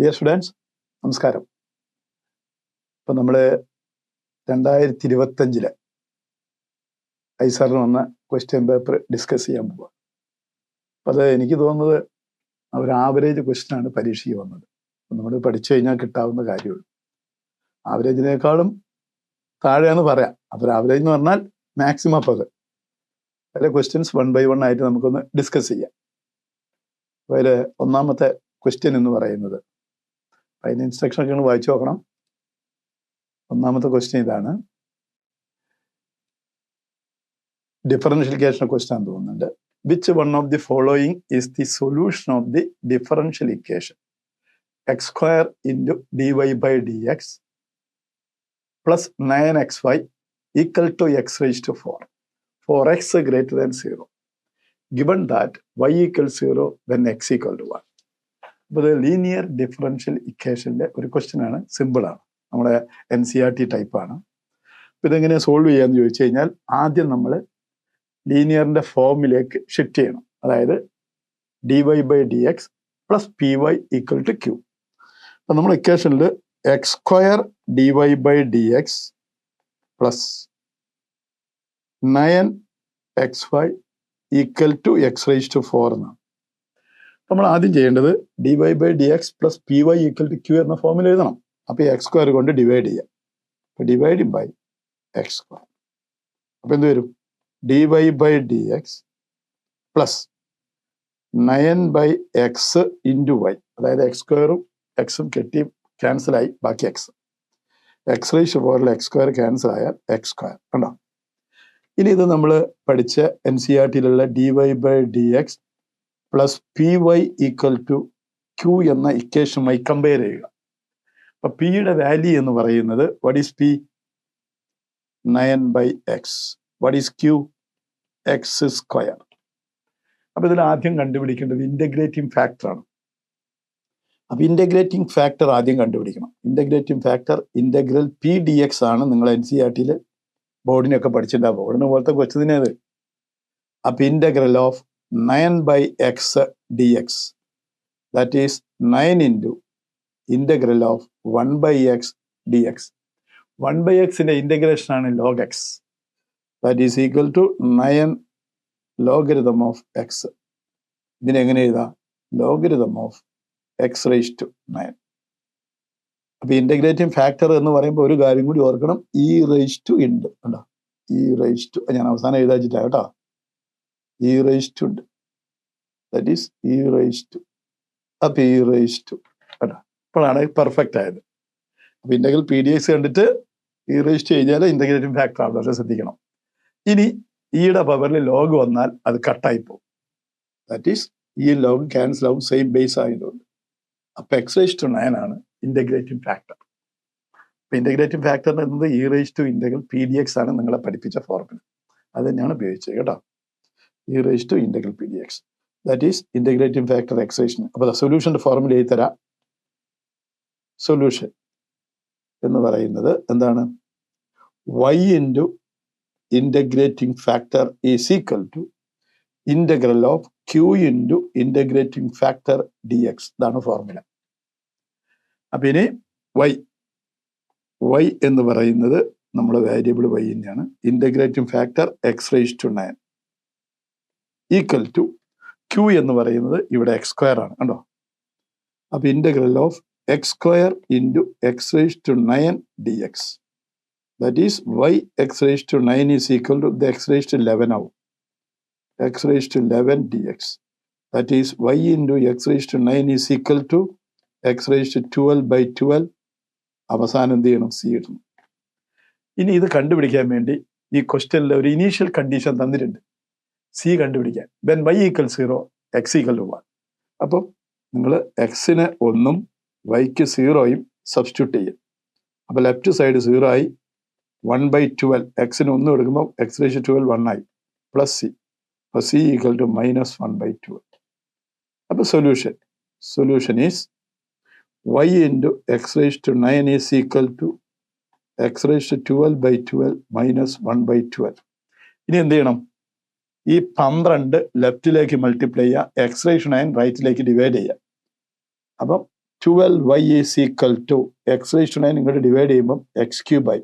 Dear students, നമസ്കാരം. ഇപ്പം നമ്മൾ 2025 ഐസാറിന് വന്ന ക്വസ്റ്റ്യൻ പേപ്പർ ഡിസ്കസ് ചെയ്യാൻ പോവുക. അപ്പം അത് എനിക്ക് തോന്നുന്നത് ഒരു ആവറേജ് ക്വസ്റ്റ്യനാണ് പരീക്ഷയ്ക്ക് വന്നത്. നമ്മൾ പഠിച്ചു കഴിഞ്ഞാൽ കിട്ടാവുന്ന കാര്യമുള്ളൂ. ആവറേജിനേക്കാളും താഴെയാണെന്ന് പറയാം. അപ്പോൾ ആവറേജ് എന്ന് പറഞ്ഞാൽ മാക്സിമം അപ്പോൾ അതിലെ ക്വസ്റ്റ്യൻസ് 1 by 1 ആയിട്ട് നമുക്കൊന്ന് ഡിസ്കസ് ചെയ്യാം. അതിൽ ഒന്നാമത്തെ ക്വസ്റ്റ്യൻ എന്ന് പറയുന്നത്, അതിന് ഇൻസ്ട്രക്ഷനൊക്കെ ഒന്ന് വായിച്ചു നോക്കണം. ഒന്നാമത്തെ ക്വസ്റ്റ്യൻ ഇതാണ്. ഡിഫറൻഷ്യൽ ക്വസ്റ്റ്യൻ ആണെന്ന് തോന്നുന്നുണ്ട്. Which one of the following is the solution of the differential equation x square into dy by dx plus 9xy equal to x raised to 4 for x greater than 0 given that y equals 0 then x equal to 1. അപ്പോൾ ഇത് linear differential ഇക്വേഷൻ്റെ ഒരു question ആണ്. സിമ്പിളാണ്, നമ്മുടെ NCERT ടൈപ്പാണ്. അപ്പോൾ ഇതെങ്ങനെ solve ചെയ്യാന്ന് ചോദിച്ചു കഴിഞ്ഞാൽ ആദ്യം നമ്മൾ ലീനിയറിൻ്റെ ഫോമിലേക്ക് ഷിഫ്റ്റ് ചെയ്യണം. അതായത് dy by dx plus py equal to q. അപ്പം നമ്മൾ ഇക്വേഷനിൽ x square dy by dx plus 9xy equal to x raise to 4 എന്നാണ്. നമ്മൾ ആദ്യം ചെയ്യേണ്ടത് dy by dx plus py equal to q എന്ന ഫോമിൽ എഴുതണം. അപ്പോൾ ഈ എക്സ് സ്ക്വയർ കൊണ്ട് ഡിവൈഡ് ചെയ്യാം. അപ്പോൾ ഡിവൈഡിങ് ബൈ എക്സ് സ്ക്വയർ. അപ്പോൾ എന്ത് വരും? dy by dx plus 9/x into y. അതായത് എക്സ് സ്ക്വയറും എക്സും കെട്ടി ക്യാൻസലായി, ബാക്കി x. X raise to 4 x square cancel ആയാൽ എക്സ് സ്ക്വയർ കണ്ടോ. ഇനി ഇത് നമ്മൾ പഠിച്ച NCERTയിലുള്ള dy by dx plus py equal to q എന്ന ഇക്വേഷനുമായി കമ്പയർ ചെയ്യുക. അപ്പം പിയുടെ വാല്യൂ എന്ന് പറയുന്നത് what is P? 9/x. What is q? X square. അപ്പം ഇതിൽ ആദ്യം കണ്ടുപിടിക്കേണ്ടത് ഇൻ്റഗ്രേറ്റിംഗ് ഫാക്ടറാണ്. അപ്പം ഇൻ്റഗ്രേറ്റിംഗ് ഫാക്ടർ ആദ്യം കണ്ടുപിടിക്കണം. Integrating factor integral p d x ആണ്. നിങ്ങൾ NCERTയിൽ ബോർഡിനൊക്കെ പഠിച്ചിട്ടുണ്ടാവും. ബോർഡിന് പോലത്തെ ക്വസ്റ്റ്യനേത്. അപ്പം integral of 9/x dx that is 9 into integral of 1/x dx. 1/xൻ്റെ ഇൻ്റഗ്രേഷൻ ആണ് log x. That is equal to 9 logarithm of x. ഇതിനെങ്ങനെ എഴുതാം? Logarithm of x raise to 9. അപ്പൊ ഇന്റഗ്രേറ്റിംഗ് ഫാക്ടർ എന്ന് പറയുമ്പോൾ ഒരു കാര്യം കൂടി ഓർക്കണം, ഇ റൈസ് ടു ഉണ്ട് കണ്ടോ. ഇ റൈസ് ടു ഞാൻ അവസാനം എഴുതാച്ചിട്ടാ കേട്ടോ. ഇ റൈസ് ടു ഉണ്ട്, that is e raise to. അപ്പൊ ഇ റൈസ് ടു കേട്ടോ. ഇപ്പോഴാണ് പെർഫെക്റ്റ് ആയത്. അപ്പൊ ഇന്റഗ്രൽ പി ഡി എക്സ് കണ്ടിട്ട് ഇ റൈസ് ടു കഴിഞ്ഞാൽ ഇന്റഗ്രേറ്റിംഗ് ഫാക്ടർ ആണ്. പക്ഷേ ശ്രദ്ധിക്കണം, ഇനി ഇയുടെ പവറിൽ ലോഗ് വന്നാൽ അത് കട്ടായി പോകും. ദാറ്റ് ഈസ് ഈ ലോഗ് ക്യാൻസൽ ആവും, സെയിം ബേസ് ആയതുകൊണ്ട്. അപ്പൊ എക്സ് റൈസ് ടു 9 ആണ് ഇന്റഗ്രേറ്റിംഗ് ഫാക്ടർ. അപ്പൊ ഇന്റഗ്രേറ്റിംഗ് ഫാക്ടർ എന്നത് e raise to integral p d x ആണ്. നിങ്ങളെ പഠിപ്പിച്ച ഫോർമുല അത് തന്നെയാണ് ഉപയോഗിച്ചത് കേട്ടോ. E raise to integral p d x that is integrating factor x raise. അപ്പൊ സൊല്യൂഷന്റെ ഫോർമുല എഴുതി തരാം. സൊല്യൂഷൻ എന്ന് പറയുന്നത് എന്താണ്? y into integrating factor is equal to integral of q into integrating factor d x. ഇതാണ് ഫോർമുല. അപ്പൊ ഇനി y എന്ന് പറയുന്നത് നമ്മുടെ വേരിയബിൾ y തന്നെയാണ്. Integrating factor x raise to 9 equal to q എന്ന് പറയുന്നത് ഇവിടെ എക്സ് സ്ക്വയർ ആണ് കണ്ടോ. അപ്പൊ integral of x square into x raise to 9 d x that is y x raise to 9 is equal to ഇത് x raise to 11 ആവും. X raise to 11 dx that is y into x raised to 9 is equal to x raised to 12/12. അവസാനം എന്ത് ചെയ്യണം? C ഇടണം. ഇനി ഇത് കണ്ടുപിടിക്കാൻ വേണ്ടി ഈ ക്വസ്റ്റ്യനിൽ ഒരു ഇനീഷ്യൽ കണ്ടീഷൻ തന്നിട്ടുണ്ട്, സി കണ്ടുപിടിക്കാൻ. then y equals 0 x equal to 1. അപ്പം നിങ്ങൾ എക്സിന് 1ഉം വൈക്ക് 0യും സബ്സ്റ്റിറ്റ്യൂട്ട് ചെയ്യും. അപ്പോൾ ലെഫ്റ്റ് സൈഡ് 0 ആയി. 1/12 എക്സിന് 1 എടുക്കുമ്പോൾ x raised to 12 1 ആയി പ്ലസ് സി. അപ്പോൾ c equal to -1/12. അപ്പോൾ solution is y into x raised to 9 is equal to x raised to 12/12 -1/12. ഇനി എന്ത് ചെയ്യണം? ഈ 12 ലെഫ്റ്റിലേക്ക് മൾട്ടിപ്ലൈ ചെയ്യുക, x raised to 9 റൈറ്റിലേക്ക് ഡിവൈഡ് ചെയ്യുക. അപ്പം 12y is equal to x raise to 9 ഇങ്ങോട്ട് ഡിവൈഡ് ചെയ്യുമ്പം എക്സ് ക്യൂബ് ആയി.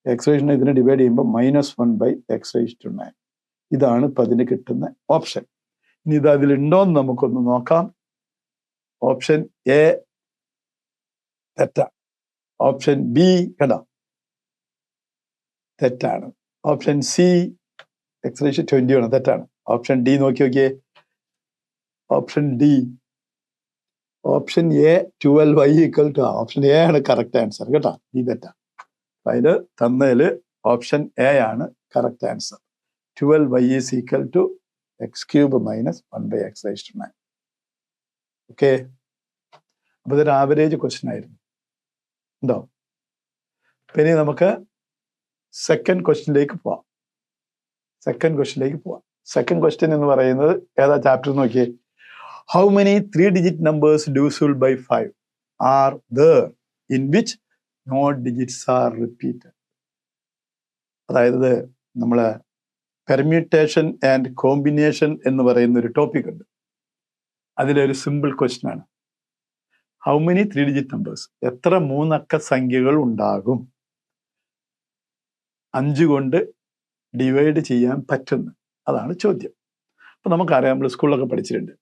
എക്സ് റേസ് ടു 9 ഇതിനെ ഡിവൈഡ് ചെയ്യുമ്പോൾ -1/x റേസ് ടു 9. ഇതാണ് ഇപ്പം അതിന് കിട്ടുന്ന ഓപ്ഷൻ. ഇനി ഇത് അതിലുണ്ടോയെന്ന് നമുക്കൊന്ന് നോക്കാം. ഓപ്ഷൻ എ തെറ്റാണ്. ഓപ്ഷൻ ബി കണ്ടോ തെറ്റാണ്. Option C x raise to 20 ആണ്, തെറ്റാണ്. ഓപ്ഷൻ ഡി നോക്കിയേ. Option D, option A 12y equal to option A ആണ് കറക്റ്റ് ആൻസർ കേട്ടോ. ഈ തെറ്റാ. അതിൽ തന്നതിൽ ഓപ്ഷൻ എ ആണ് correct answer. 12y is equal to x cube -1/x raise to 9. Okay, അപ്പൊ ഇതൊരു ആവറേജ് ക്വസ്റ്റ്യൻ ആയിരുന്നു ഉണ്ടോ. പിന്നെ നമുക്ക് സെക്കൻഡ് ക്വസ്റ്റ്യനിലേക്ക് പോവാം. സെക്കൻഡ് ക്വസ്റ്റ്യൻ എന്ന് പറയുന്നത് ഏതാ ചാപ്റ്റർ നോക്കിയേ. How many 3-digit numbers divisible by 5 are there in which no digits are repeated? അതായത് നമ്മളെ പെർമ്യൂട്ടേഷൻ ആൻഡ് കോമ്പിനേഷൻ എന്ന് പറയുന്ന ഒരു ടോപ്പിക് ഉണ്ട്. അതിലൊരു സിമ്പിൾ ക്വസ്റ്റ്യൻ ആണ്. ഹൗ മെനി 3-digit numbers, എത്ര 3 അക്ക സംഖ്യകൾ ഉണ്ടാകും 5 കൊണ്ട് ഡിവൈഡ് ചെയ്യാൻ പറ്റുന്നു? അതാണ് ചോദ്യം. അപ്പൊ നമുക്കറിയാം, നമ്മൾ സ്കൂളിലൊക്കെ പഠിച്ചിട്ടുണ്ട്,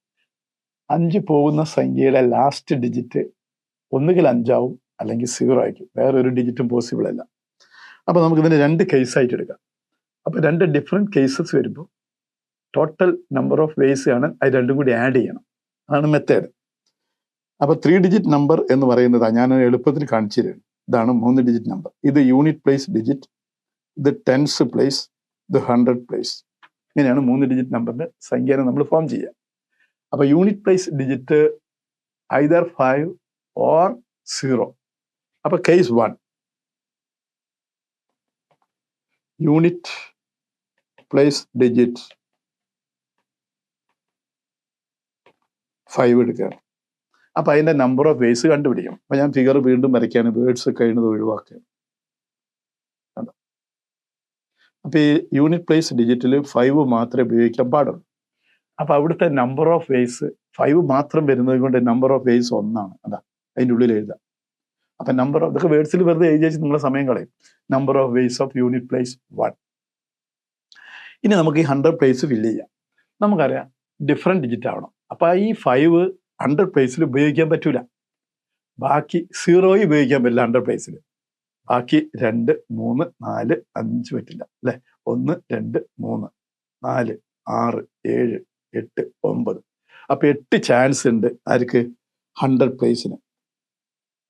5 പോകുന്ന സംഖ്യയുടെ ലാസ്റ്റ് ഡിജിറ്റ് ഒന്നുകിൽ 5 ആവും അല്ലെങ്കിൽ 0 ആയിരിക്കും. വേറൊരു ഡിജിറ്റും പോസിബിൾ അല്ല. അപ്പൊ നമുക്കിതിന് 2 കേസായിട്ട് എടുക്കാം. അപ്പൊ 2 ഡിഫറെന്റ് കേസസ് വരുമ്പോൾ ടോട്ടൽ നമ്പർ ഓഫ് വേസ് ആണ് അത് രണ്ടും കൂടി ആഡ് ചെയ്യണം. അതാണ് മെത്തേഡ്. അപ്പൊ 3-digit നമ്പർ എന്ന് പറയുന്നത് ഞാൻ എളുപ്പത്തിൽ കാണിച്ചു തരുന്നു. ഇതാണ് 3-digit നമ്പർ. ഇത് യൂണിറ്റ് പ്ലേസ് ഡിജിറ്റ്, ഇത് ടെൻസ് പ്ലേസ്, ഇത് 100 പ്ലേസ്. ഇങ്ങനെയാണ് 3-digit നമ്പറിന്റെ സംഖ്യനെ നമ്മൾ ഫോം ചെയ്യുക. അപ്പൊ unit place digit either 5 or 0. അപ്പൊ കേസ് 1 യൂണിറ്റ് പ്ലേസ് ഡിജിറ്റ് 5 എടുക്കുകയാണ്. അപ്പൊ അതിന്റെ നമ്പർ ഓഫ് വേസ് കണ്ടുപിടിക്കണം. അപ്പൊ ഞാൻ ഫിഗർ വീണ്ടും വരയ്ക്കുകയാണ്, വേർഡ്സ് കഴിയുന്നത് ഒഴിവാക്കുകയാണ്. അപ്പൊ ഈ യൂണിറ്റ് പ്ലേസ് ഡിജിറ്റിൽ 5 മാത്രമേ ഉപയോഗിക്കാൻ പാടുള്ളൂ. അപ്പൊ അവിടുത്തെ നമ്പർ ഓഫ് വേസ് 5 മാത്രം വരുന്നത് കൊണ്ട് നമ്പർ ഓഫ് വേസ് 1 ആണ്. അതാ അതിൻ്റെ ഉള്ളിൽ എഴുതാം. അപ്പൊ നമ്പർ ഓഫ്, ഇതൊക്കെ വേർഡ്സിൽ വെറുതെ എഴുതി വെച്ച് നിങ്ങളെ സമയം കളയും. Number of ways of unit place 1. ഇനി നമുക്ക് ഈ 100 പ്ലേസ് ഫില്ല് ചെയ്യാം. നമുക്കറിയാം ഡിഫറെന്റ് ഡിജിറ്റ് ആവണം. അപ്പൊ ഈ 5 100 പ്ലേസിൽ ഉപയോഗിക്കാൻ പറ്റൂല. ബാക്കി 0 ഉപയോഗിക്കാൻ പറ്റില്ല 100 പ്ലേസിൽ. ബാക്കി 2, 3, 4, 5 പറ്റില്ല അല്ലെ. 1, 2, 3, 4, 6, 7, 8, 9. അപ്പൊ 8 ചാൻസ് ഉണ്ട് ആർക്ക്? 100 പ്ലേസിന്.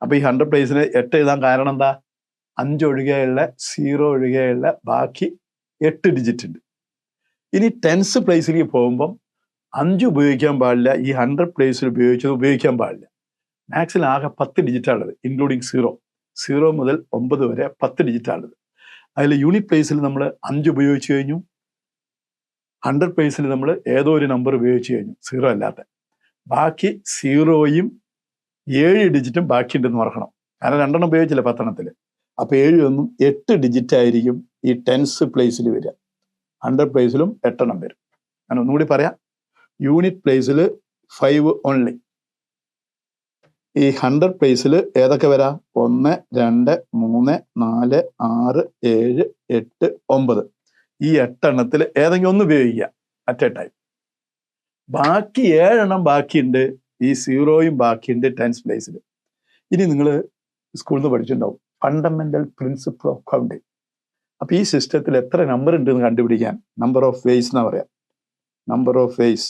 അപ്പൊ ഈ 100 പ്ലേസിന് 8 എഴുതാൻ കാരണം എന്താ? 5 ഒഴികെയുള്ള 0 ഒഴികെയുള്ള ബാക്കി 8 ഡിജിറ്റ് ഉണ്ട്. ഇനി ടെൻസ് പ്ലേസിലേക്ക് പോകുമ്പം 5 ഉപയോഗിക്കാൻ പാടില്ല. ഈ 100 പ്ലേസിൽ ഉപയോഗിക്കാൻ പാടില്ല. മാക്സിൽ ആകെ 10 ഡിജിറ്റാണുള്ളത്, ഇൻക്ലൂഡിങ് 0 മുതൽ 9 വരെ 10 ഡിജിറ്റാണുള്ളത്. അതിൽ യൂണിറ്റ് പ്ലേസിൽ നമ്മൾ 5 ഉപയോഗിച്ച് കഴിഞ്ഞു. 100 പ്ലേസിൽ നമ്മൾ ഏതോ ഒരു നമ്പർ ഉപയോഗിച്ച് കഴിഞ്ഞു, 0 അല്ലാത്ത. ബാക്കി 0യും 7 ഡിജിറ്റും ബാക്കിയുണ്ടെന്ന് ഓർക്കണം. കാരണം 2 ഉപയോഗിച്ചില്ല 10 അപ്പൊ 7 ഒന്നും 8 ഡിജിറ്റ് ആയിരിക്കും ഈ ടെൻസ് പ്ലേസിൽ വരിക. 100 പ്ലേസിലും 8 വരും. ഞാൻ ഒന്നുകൂടി പറയാം. യൂണിറ്റ് പ്ലേസിൽ 5 ഓൺലി. ഈ 100 പ്ലേസിൽ ഏതൊക്കെ വരാം? 1, 2, 3, 4, 6, 7, 8, 9. ഈ 8 ഏതെങ്കിലും ഒന്ന് ഉപയോഗിക്കുക അറ്റ് എ ടൈം. ബാക്കി 7 ബാക്കിയുണ്ട്. ഈ 0യും ബാക്കിയുണ്ട് ടെൻസ് പ്ലേസിൽ. ഇനി നിങ്ങൾ സ്കൂളിൽ നിന്ന് പഠിച്ചിട്ടുണ്ടാവും ഫണ്ടമെന്റൽ പ്രിൻസിപ്പിൾ ഓഫ് കൗണ്ടിങ്. അപ്പൊ ഈ സിസ്റ്റത്തിൽ എത്ര നമ്പർ ഉണ്ട് എന്ന് കണ്ടുപിടിക്കാൻ നമ്പർ ഓഫ് വേസ് എന്നാ പറയാം. നമ്പർ ഓഫ് വേസ്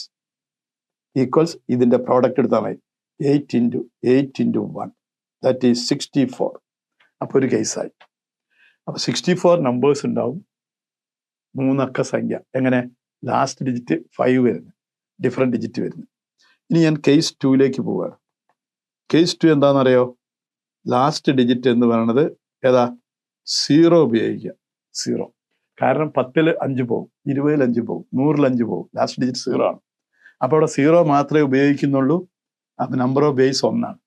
ഈക്വൽസ് ഇതിന്റെ പ്രോഡക്റ്റ് എടുത്താൽ മതി. 8 × 8 × 1 ദാറ്റ് ഈസ് 64. അപ്പൊ ഒരു കേസായി. അപ്പൊ 64 നമ്പേഴ്സ് ഉണ്ടാവും, 3 അക്ക സംഖ്യ. എങ്ങനെ? ലാസ്റ്റ് ഡിജിറ്റ് 5 വരുന്നു, ഡിഫറെന്റ് ഡിജിറ്റ് വരുന്നു. ഇനി ഞാൻ കേസ് 2ലേക്ക് പോവുകയാണ്. കേസ് 2 എന്താണെന്നറിയോ? ലാസ്റ്റ് ഡിജിറ്റ് എന്ന് പറയുന്നത് ഏതാ? 0 ഉപയോഗിക്കുക. 0. കാരണം 10ൽ 5 പോകും, 20ൽ 5 പോകും, 100ൽ 5 പോകും. ലാസ്റ്റ് ഡിജിറ്റ് 0 ആണ്. അപ്പൊ അവിടെ 0 മാത്രമേ ഉപയോഗിക്കുന്നുള്ളൂ. അപ്പൊ നമ്പർ ഓഫ് വേസ് 1 ആണ്.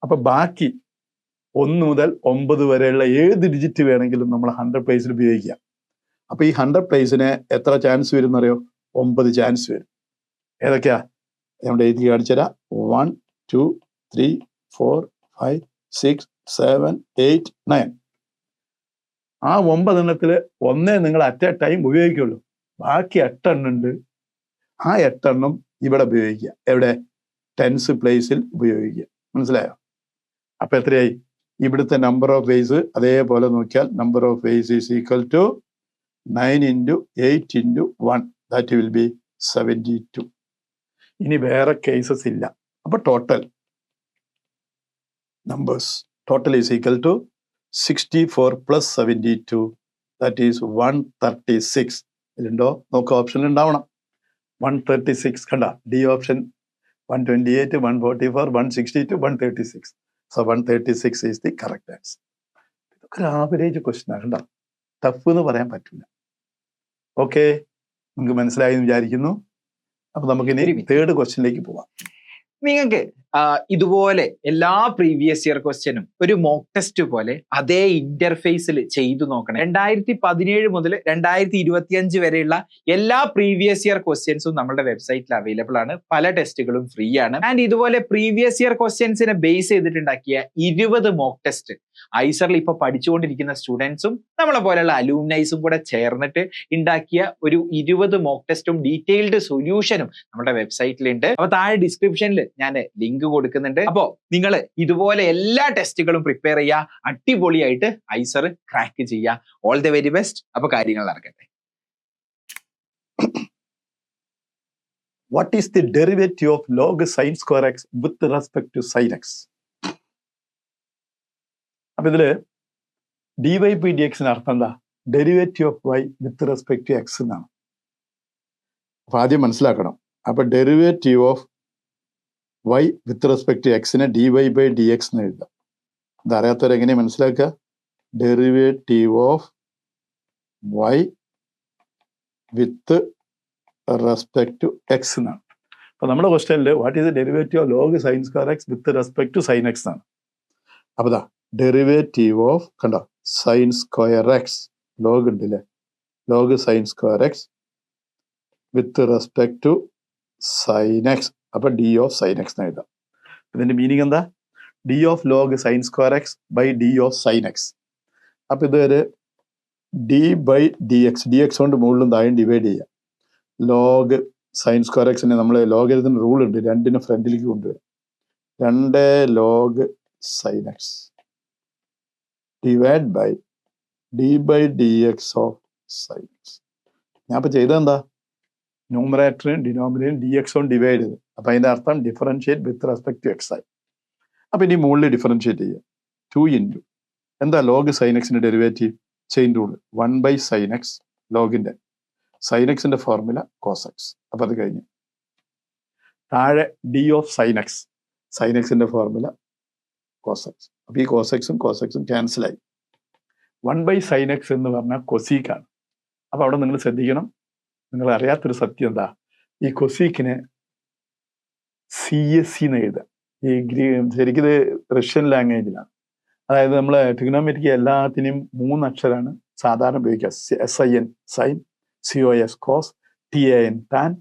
അപ്പൊ ബാക്കി 1 മുതൽ 9 വരെയുള്ള ഏത് ഡിജിറ്റ് വേണമെങ്കിലും നമ്മൾ 100 പ്ലേസിൽ ഉപയോഗിക്കാം. അപ്പൊ ഈ 100 പ്ലേസിന് എത്ര ചാൻസ് വരും എന്നറിയോ? 9 ചാൻസ് വരും. ഏതൊക്കെയാ? നമ്മുടെ എഴുതി കാണിച്ചു തരാം. 1, 2, 3, 4, 5, 6, 7, 8, 9. ആ 9 ഒന്നേ നിങ്ങൾ അറ്റ് എ ടൈം ഉപയോഗിക്കുള്ളൂ. ബാക്കി 8 ഉണ്ട്. ആ 8 ഇവിടെ ഉപയോഗിക്കുക. എവിടെ? ടെൻസ് പ്ലേസിൽ ഉപയോഗിക്കുക. മനസ്സിലായോ? അപ്പൊ എത്രയായി? ഇവിടുത്തെ നമ്പർ ഓഫ് വേസ് അതേപോലെ നോക്കിയാൽ number of ways is equal to 9 × 8 × 1. That will be 72. ഇനി വേറെ കേസസ് ഇല്ല. അപ്പൊ total numbers total is equal to 64 + 72. That is 136. ഇതിലുണ്ടോ? നോക്കുക, ഓപ്ഷനിൽ ഉണ്ടാവണം. 136 കണ്ട? D option. 128, 144, 162, 136. So 136 is the correct answer. ഇതൊക്കെ ഒരു ആവറേജ് ക്വസ്റ്റ്യൻ ആണ്. കണ്ടോ? ടഫ് എന്ന് പറയാൻ പറ്റില്ല. ഓക്കെ, നിങ്ങൾക്ക് മനസ്സിലായി എന്ന് വിചാരിക്കുന്നു. അപ്പൊ നമുക്കിനി തേർഡ് ക്വസ്റ്റ്യനിലേക്ക് പോവാം. നിങ്ങൾക്ക് ഇതുപോലെ എല്ലാ പ്രീവിയസ് ഇയർ ക്വസ്റ്റ്യനും ഒരു മോക്ക് ടെസ്റ്റ് പോലെ അതേ ഇന്റർഫേസിൽ ചെയ്തു നോക്കണം. 2017 മുതൽ 2025 വരെയുള്ള എല്ലാ പ്രീവിയസ് ഇയർ ക്വസ്റ്റ്യൻസും നമ്മുടെ വെബ്സൈറ്റിൽ അവൈലബിൾ ആണ്. പല ടെസ്റ്റുകളും ഫ്രീ ആണ്. ആൻഡ് ഇതുപോലെ പ്രീവിയസ് ഇയർ ക്വസ്റ്റ്യൻസിനെ ബേസ് ചെയ്തിട്ടുണ്ടാക്കിയ 20 മോക്ക് ടെസ്റ്റ് ഐസറിൽ ഇപ്പൊ പഠിച്ചുകൊണ്ടിരിക്കുന്ന സ്റ്റുഡൻസും നമ്മളെ പോലെയുള്ള അലൂമിനൈസും കൂടെ ചേർന്നിട്ട് ഉണ്ടാക്കിയ ഒരു 20 മോക്ക് ടെസ്റ്റും ഡീറ്റെയിൽഡ് സൊല്യൂഷനും നമ്മുടെ വെബ്സൈറ്റിലുണ്ട്. അപ്പൊ താഴെ ഡിസ്ക്രിപ്ഷനിൽ ഞാൻ ലിങ്ക് കൊടുക്കുന്നുണ്ട്. അപ്പോ നിങ്ങൾ ഇതുപോലെ എല്ലാ ടെസ്റ്റുകളും പ്രിപ്പയർ ചെയ്യുക. അടിപൊളിയായിട്ട് ഐസർ ക്രാക്ക് ചെയ്യുക. All the very best. അപ്പൊ കാര്യങ്ങൾ നടക്കട്ടെ. What is the derivative of log sin square x with respect to sin x? അപ്പൊ ഇതില് dy/dx അർത്ഥം എന്താ? Derivative of y with respect to x എന്നാണ്. അപ്പൊ ആദ്യം മനസ്സിലാക്കണം. അപ്പൊ derivative of y with respect to എക്സിനെ dy/dx എന്ന് എഴുതാം. ഇതറിയാത്തവർ എങ്ങനെ മനസ്സിലാക്കുക? Derivative of y with respect to x എന്നാണ്. അപ്പൊ നമ്മുടെ ക്വസ്റ്റ്യനിൽ what is the derivative of log sine square x with respect to sine x എന്നാണ്. അപ്പൊ ദാ ഡെറിവേറ്റീവ് ഓഫ് കണ്ടോ സൈൻ സ്ക്വയർ എക്സ് ലോഗ് ഉണ്ടല്ലേ, log sine square x with respect to sine x. അപ്പൊ ഡി ഓഫ് സൈൻ എക്സ് എന്ന് എഴുതാം. ഇതിന്റെ meaning എന്താ? D of log sine square x by d of sine x. അപ്പൊ ഇതൊരു d/dx, dx കൊണ്ട് മുകളിലും താഴെയും ഡിവൈഡ് ചെയ്യുക. ലോഗ് സൈൻ സ്ക്വയർ എക്സിനെ നമ്മൾ ലോഗ് എഴുതുന്ന റൂൾ ഉണ്ട്, 2 ഫ്രണ്ടിലേക്ക് കൊണ്ടുവരും. 2 log sine x divide by d/dx of sine x. ഞാൻ ഇപ്പൊ ചെയ്തെന്താ? ന്യൂമറേറ്ററിനും ഡിനോമിനേറ്ററും dx കൊണ്ട് ഡിവൈഡ് ചെയ്ത്. അപ്പൊ അതിന്റെ അർത്ഥം differentiate with respect to x ആയി. അപ്പൊ ഇനി മുകളിൽ ഡിഫറൻഷിയേറ്റ് ചെയ്യുക. 2 × എന്താ ലോഗ് സൈൻ എക്സിന്റെ derivative? Chain rule 1/sin x. ലോഗിന്റെ സൈൻ എക്സിന്റെ ഫോർമുല കോസ് എക്സ്. അപ്പൊ അത് കഴിഞ്ഞു. താഴെ d of sine x, sine എക്സിന്റെ ഫോർമുല കോസ് എക്സ്. അപ്പൊ ഈ കോസ് എക്സും ക്യാൻസൽ ആയി. 1/sin x എന്ന് പറഞ്ഞാൽ കൊസീക്കാണ്. അപ്പൊ അവിടെ നിങ്ങൾ ശ്രദ്ധിക്കണം, നിങ്ങൾ അറിയാത്തൊരു സത്യം എന്താ? ഈ കൊസീക്കിനെ CSC എന്ന് എഴുതുക. ഈ ശരിക്കും ഇത് റഷ്യൻ ലാംഗ്വേജിലാണ്. അതായത് നമ്മൾ ട്രിഗണോമെട്രിക്ക് എല്ലാത്തിനും 3 അക്ഷരമാണ് സാധാരണ ഉപയോഗിക്കുക. SIN sine, COS cos, TAN tan,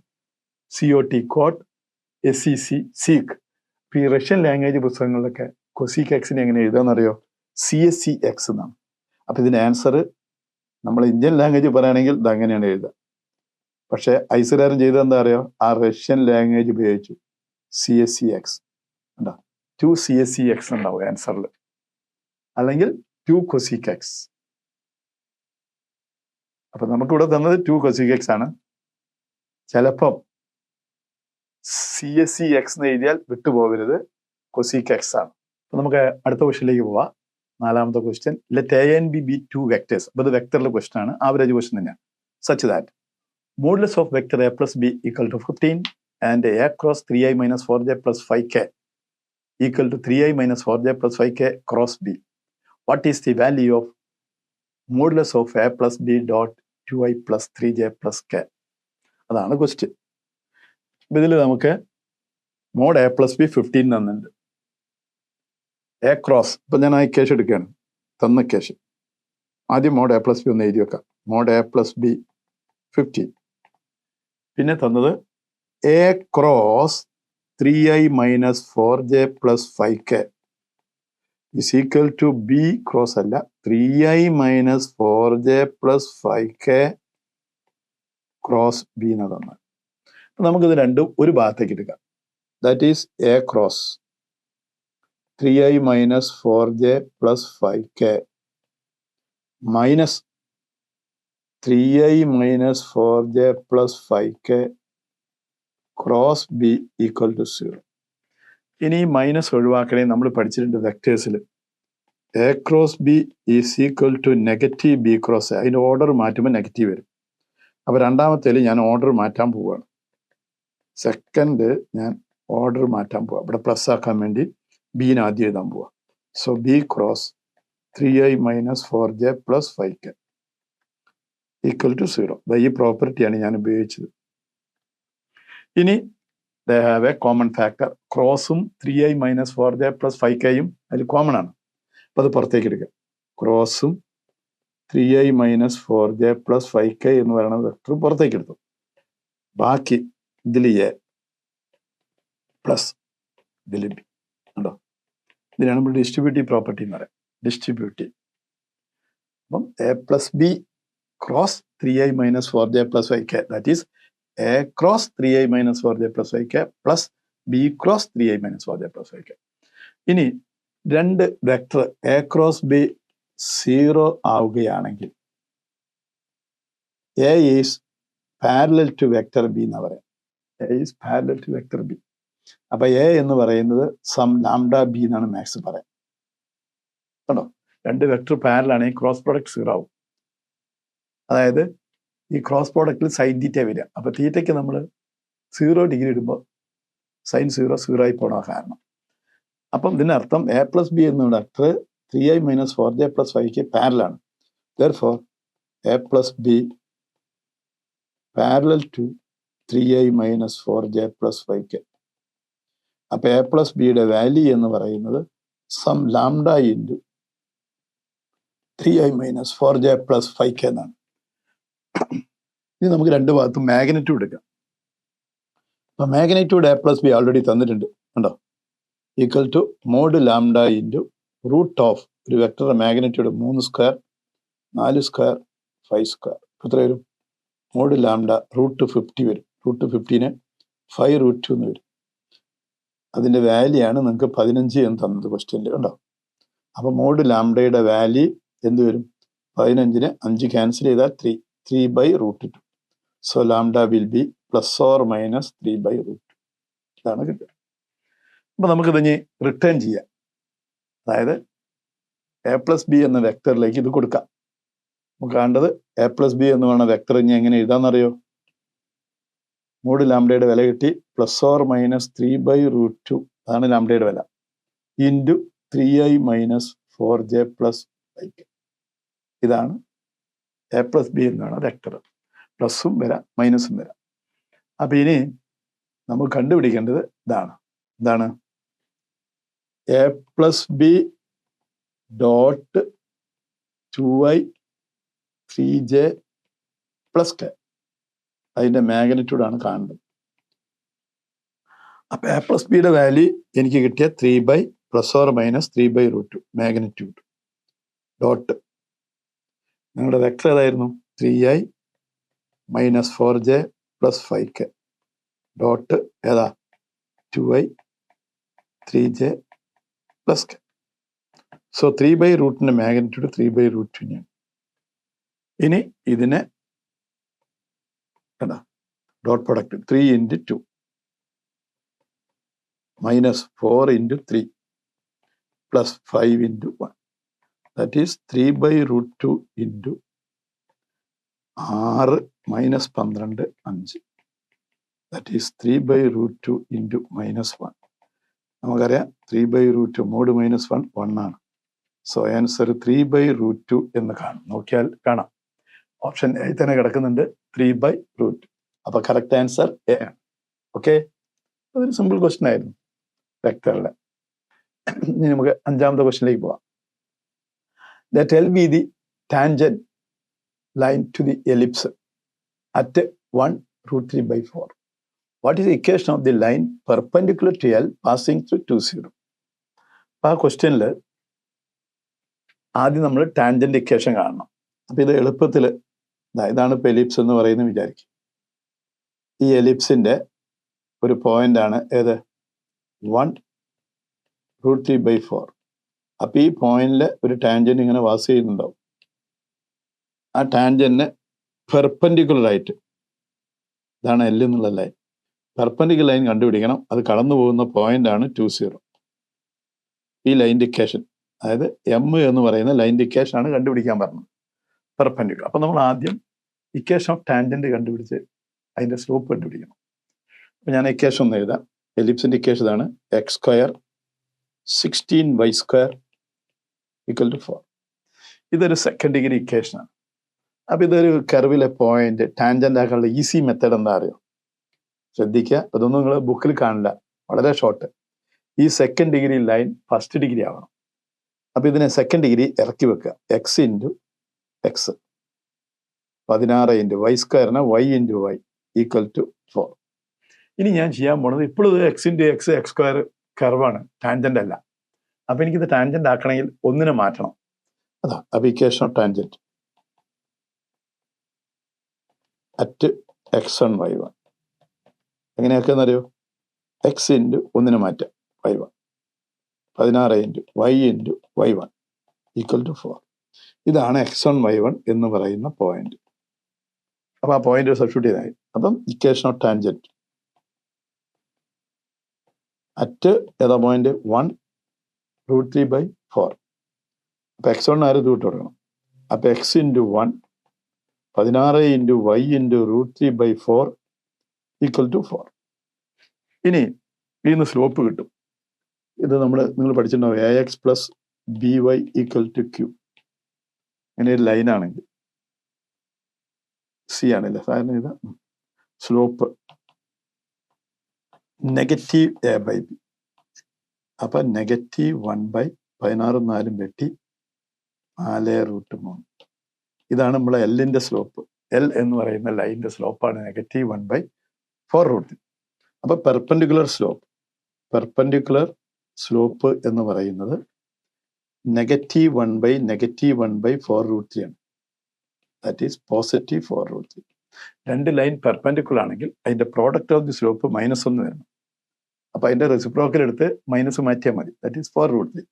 COT cot, SEC sec. ഈ റഷ്യൻ ലാംഗ്വേജ് പുസ്തകങ്ങളിലൊക്കെ കൊസീക്ക് എക്സിനെ എങ്ങനെ എഴുതാന്നറിയോ? CSC എക്സ് എന്നാണ്. അപ്പൊ ഇതിന്റെ ആൻസർ നമ്മൾ ഇന്ത്യൻ ലാംഗ്വേജ് പറയുകയാണെങ്കിൽ ഇത് അങ്ങനെയാണ് എഴുതുക. പക്ഷെ ഐസറുകാരൻ ചെയ്തത് എന്താ അറിയോ? ആ റഷ്യൻ ലാംഗ്വേജ് ഉപയോഗിച്ചു. CSC എക്സ് ഉണ്ടാ, 2 CSC എക്സ് ഉണ്ടാവും ആൻസറിൽ, അല്ലെങ്കിൽ 2 കൊസീക്ക് എക്സ്. അപ്പൊ നമുക്കിവിടെ തന്നത് 2 കൊസീക്ക് എക്സ് ആണ്. ചിലപ്പം CSC എക്സ് എന്ന് എഴുതിയാൽ വിട്ടുപോകരുത്, കൊസീക്ക് എക്സ് ആണ്. അപ്പൊ നമുക്ക് അടുത്ത ക്വസ്റ്റ്യനിലേക്ക് പോവാം. 4ാമത്തെ question. Let A and B be 2 vectors. അപ്പൊ ഇത് വെക്ടറിലെ ക്വസ്റ്റ്യൻ ആണ്, ആവറേജ് ക്വസ്റ്റ്യൻ തന്നെയാണ്. Such that modulus of vector A + B = 15 and A cross 3i - 4j + 5k = 3i - 4j + 5k cross B. What is the value of modulus of A + B dot 2i + 3j + k? അതാണ് question. ഇതിൽ നമുക്ക് mode A + B 15 തന്നിട്ടുണ്ട്. A cross, ഇപ്പൊ ഞാൻ ആ equation എടുക്കുകയാണ്, തന്ന equation. ആദ്യം മോഡ് A + B ഒന്ന് എഴുതി വെക്കാം. Mod A + B 15. പിന്നെ തന്നത് A cross 3i minus 4j plus 5k is equal to b cross അല്ല 3i minus 4j plus 5k cross B എന്ന് തന്നെ. നമുക്കിത് രണ്ടും ഒരു ഭാഗത്തേക്ക് എടുക്കാം. That is A cross 3i minus 4j plus 5k minus 3i minus 4j plus 5k cross B equal to 0. ഇനി minus ഒഴിവാക്കണേ നമ്മൾ പഠിച്ചിട്ടുണ്ട് വെക്ടേഴ്സിൽ A cross B is equal to negative B cross. അതിൻ്റെ ഓർഡർ മാറ്റുമ്പോൾ നെഗറ്റീവ് വരും. അപ്പോൾ രണ്ടാമത്തേൽ ഞാൻ ഓർഡർ മാറ്റാൻ പോവുകയാണ്. സെക്കൻഡ് ഞാൻ ഓർഡർ മാറ്റാൻ പോവാം. ഇവിടെ പ്ലസ് ആക്കാൻ വേണ്ടി ബീന് ആദ്യം എഴുതാൻ പോവാം. So B cross 3i minus 4j plus 5k equal to 0. ഈ പ്രോപ്പർട്ടിയാണ് ഞാൻ ഉപയോഗിച്ചത്. ഇനി they have a common factor. ക്രോസും 3i minus 4j plus 5kയും അതിൽ കോമൺ ആണ്. അപ്പോൾ അത് പുറത്തേക്ക് എടുക്കുക. ക്രോസും 3i minus 4j plus 5k എന്ന് പറയുന്ന വെക്ടർ പുറത്തേക്ക് എടുത്തു. ബാക്കി ഇതിൽ എ പ്ലസ് ഇതിൽ ബി ഉണ്ടോ. ഇതിനാണ് നമ്മൾ ഡിസ്ട്രിബ്യൂട്ടീവ് പ്രോപ്പർട്ടി എന്ന് പറയാം. ഡിസ്ട്രിബ്യൂട്ടീവ്. അപ്പം A plus B cross 3i minus 4j plus 5k that is A cross 3i minus 4j plus 5k plus B cross 3i minus 4j plus 5k. ഇനി രണ്ട് vector A cross B 0 ആവുകയാണെങ്കിൽ A is parallel to vector B എന്ന് പറയാം. A is parallel to vector B. അപ്പൊ A എന്ന് പറയുന്നത് some lambda B എന്നാണ് maths പറയാം. കണ്ടോ, രണ്ട് വെക്ടർ പാരലൽ ആണെങ്കിൽ ക്രോസ് പ്രോഡക്റ്റ് 0 ആവും. അതായത് ഈ ക്രോസ് പ്രോഡക്റ്റിൽ സൈൻ തീറ്റ വരിക. അപ്പൊ തീറ്റയ്ക്ക് നമ്മൾ 0 ഡിഗ്രി ഇടുമ്പോൾ സൈൻ 0 ആയി പോകണ കാരണം. അപ്പം ഇതിനർത്ഥം എ പ്ലസ് ബി എന്ന vector 3i minus 4j plus 5k പാരലാണ്. Therefore a plus b parallel to 3i minus 4j plus 5k. അപ്പൊ എ പ്ലസ് ബിയുടെ വാല്യൂ എന്ന് പറയുന്നത് some lambda into 3i minus 4j plus 5k എന്നാണ്. ഇനി നമുക്ക് രണ്ട് ഭാഗത്തും മാഗ്നിറ്റ്യൂഡ് എടുക്കാം. അപ്പൊ magnitude A plus B already തന്നിട്ടുണ്ട് കണ്ടോ. Equal to mod lambda into root of ഒരു വെക്ടറുടെ മാഗ്നിറ്റ്യൂഡ് 3 സ്ക്വയർ 4 സ്ക്വയർ 5 സ്ക്വയർ എത്ര വരും? മോഡ് ലാംഡ റൂട്ട് 50 വരും. റൂട്ട് 15 5 റൂട്ട് 2 എന്ന് വരും. അതിൻ്റെ വാല്യൂ ആണ് നിങ്ങൾക്ക് 15 എന്ന് തന്നത് ക്വസ്റ്റ്യനിൽ കണ്ടോ. അപ്പോൾ മോഡ് ലാംഡയുടെ വാല്യൂ എന്ത് വരും? 15-ന് 5 ക്യാൻസൽ ചെയ്താൽ 3 by root 2. So lambda will be plus or minus 3 by root 2. ഇതാണ് കിട്ടുക. അപ്പോൾ നമുക്കിത് ഇനി റിട്ടേൺ ചെയ്യാം. അതായത് എ പ്ലസ് ബി എന്ന വെക്ടറിലേക്ക് ഇത് കൊടുക്കാം. നമുക്ക് കാണേണ്ടത് എ പ്ലസ് ബി എന്ന് പറയുന്ന വെക്ടർ ഇനി എങ്ങനെ എഴുതാന്നറിയോ? മോഡ് ലാംഡയുടെ വില കിട്ടി plus or minus 3 by root 2 അതാണ് ലാംഡയുടെ വില into 3i minus 4j plus 5k. ഇതാണ് എ പ്ലസ് ബി എന്ന് പറയുന്ന വെക്ടർ. പ്ലസും വരാം മൈനസും വരാം. അപ്പം ഇനി നമുക്ക് കണ്ടുപിടിക്കേണ്ടത് ഇതാണ് A plus B dot 2i 3j plus k. അതിൻ്റെ മാഗ്നിറ്റ്യൂഡാണ് കാണുന്നത്. അപ്പം എ പ്ലസ് ബിയുടെ വാല്യൂ എനിക്ക് കിട്ടിയ 3 by plus or minus 3 by root 2 magnitude dot നിങ്ങളുടെ വെക്ടർ ഏതായിരുന്നു? 3i minus 4j plus 5k dot ഏതാ? 2i 3j plus k. So 3 by റൂട്ടിൻ്റെ മാഗ്നിറ്റ്യൂഡ് 3 ബൈ റൂട്ട് 2 ആണ്. ഇനി ഇതിനെ ഏതാ dot product 3 into 2 minus 4 into 3 plus 5 into 1 that is 3 by root 2 into 6 minus 12 5 that is 3 by root 2 into minus 1. നമുക്കറിയാം 3 by root 2 mode minus 1 ആണ്. So answer 3 by root 2 എന്ന് കാണും. നോക്കിയാൽ കാണാം ഓപ്ഷൻ എ തന്നെ കിടക്കുന്നുണ്ട് 3 ബൈ റൂട്ട്. അപ്പൊ correct answer A ആണ്. ഓക്കെ, അതൊരു സിമ്പിൾ ക്വസ്റ്റ്യൻ ആയിരുന്നു വെക്ടറിലെ. ഇനി നമുക്ക് അഞ്ചാമത്തെ ക്വസ്റ്റ്യനിലേക്ക് പോവാം. Let L be the tangent line to the ellipse at 1 root 3 by 4. What is equation of the line perpendicular to L passing through 2, 0? അപ്പോൾ ആ ക്വസ്റ്റ്യനിൽ ആദ്യം നമ്മൾ ടാൻജന്റ് ഇക്വേഷൻ കാണണം. അപ്പോൾ ഇത് എളുപ്പത്തിൽ ഇതാണ് ഇപ്പോൾ എലിപ്സ് എന്ന് പറയുന്നത് വിചാരിക്കും. ഈ എലിപ്സിന്റെ ഒരു പോയിന്റ് ആണ് ഏത്? 1√3/4. അപ്പൊ ഈ പോയിന്റിൽ ഒരു ടാൻജന്റ് ഇങ്ങനെ പാസ് ചെയ്യുന്നുണ്ടാവും. ആ ടാൻജന്റിന് പെർപെൻഡിക്കുലർ ആയിട്ട്, ഇതാണ് എൽ എന്നുള്ള ലൈൻ, പെർപെൻഡിക്കുലർ ലൈൻ കണ്ടുപിടിക്കണം. അത് കടന്നു പോകുന്ന പോയിന്റ് ആണ് 2, 0. ഈ ലൈൻ ഇക്വേഷൻ, അതായത് എം എന്ന് പറയുന്ന ലൈൻ ഇക്വേഷൻ ആണ് കണ്ടുപിടിക്കാൻ പറഞ്ഞത്, പെർപെൻഡിക്കുലർ. അപ്പൊ നമ്മൾ ആദ്യം ഇക്വേഷൻ ഓഫ് ടാൻജന്റ് കണ്ടുപിടിച്ച് അതിന്റെ സ്ലോപ്പ് കണ്ടുപിടിക്കണം. അപ്പൊ ഞാൻ ഇക്വേഷൻ ഒന്ന് എഴുതാം. എലിപ്സിന്റെ ഇക്വേഷൻ ഇതാണ്: x² 16y² = 4. ഇതൊരു സെക്കൻഡ് ഡിഗ്രി ഇക്വേഷനാണ്. അപ്പൊ ഇതൊരു കർവിലെ പോയിന്റ് ടാൻജന്റ് ആക്കാനുള്ള ഈസി മെത്തേഡ് എന്താ അറിയോ? ശ്രദ്ധിക്കുക, അതൊന്നും നിങ്ങൾ ബുക്കിൽ കാണില്ല, വളരെ ഷോർട്ട്. ഈ second degree line first degree ആവണം. അപ്പൊ ഇതിനെ സെക്കൻഡ് ഡിഗ്രി ഇറക്കി വെക്കുക. x × x 16 × y² y × y = 4. ഇനി ഞാൻ ചെയ്യാൻ പോണത്, ഇപ്പോഴും x × x x² കർവാണ്, ടാൻജന്റ് അല്ല. അപ്പൊ എനിക്കിത് ടാൻജന്റ് ആക്കണമെങ്കിൽ ഒന്നിനെ മാറ്റണം. അതാ അപ്പൊ equation of tangent at x1 y1 എങ്ങനെയാക്കെന്നറിയോ? x × ഒന്നിനെ മാറ്റാം, y1, 16 × y × y1 = 4. ഇതാണ് x1 y1 എന്ന് പറയുന്ന പോയിന്റ്. അപ്പൊ ആ പോയിന്റ് സബ്സ്റ്റിറ്റ്യൂട്ട് ചെയ്തായി. അപ്പം ഇക്വേഷൻ ഓഫ് ടാൻജന്റ് അറ്റ് ഏതാ പോയിന്റ്? 1√3/4. അപ്പൊ x1 ആര് റൂട്ട് കൊടുക്കണം. അപ്പൊ x × 1 16 × y × √3/4 = 4. ഇനി ഇതിന് സ്ലോപ്പ് കിട്ടും. ഇത് നിങ്ങൾ പഠിച്ചിട്ടുണ്ടാവും, ax + by = q. അങ്ങനെ ഒരു ലൈനാണെങ്കിൽ സി ആണല്ലേ സാറിന് ഇത് സ്ലോപ്പ് -a/b. അപ്പൊ -1/16 4 വെട്ടി 4√3. ഇതാണ് നമ്മളെ എല്ലിന്റെ സ്ലോപ്പ്. എൽ എന്ന് പറയുന്ന ലൈനിന്റെ സ്ലോപ്പാണ് -1/4√3. അപ്പൊ പെർപെൻഡിക്കുലർ സ്ലോപ്പ് എന്ന് പറയുന്നത് -1/4√3 ആണ്. That is positive 4√3. രണ്ട് ലൈൻ പെർപെൻഡിക്കുലർ ആണെങ്കിൽ അതിന്റെ പ്രോഡക്റ്റ് ഓഫ് ദി സ്ലോപ്പ് -1 വരണം. അപ്പൊ അതിന്റെ റെസിപ്രോക്കൽ എടുത്ത് മൈനസ് മാറ്റിയാൽ മതി. That is 4√3.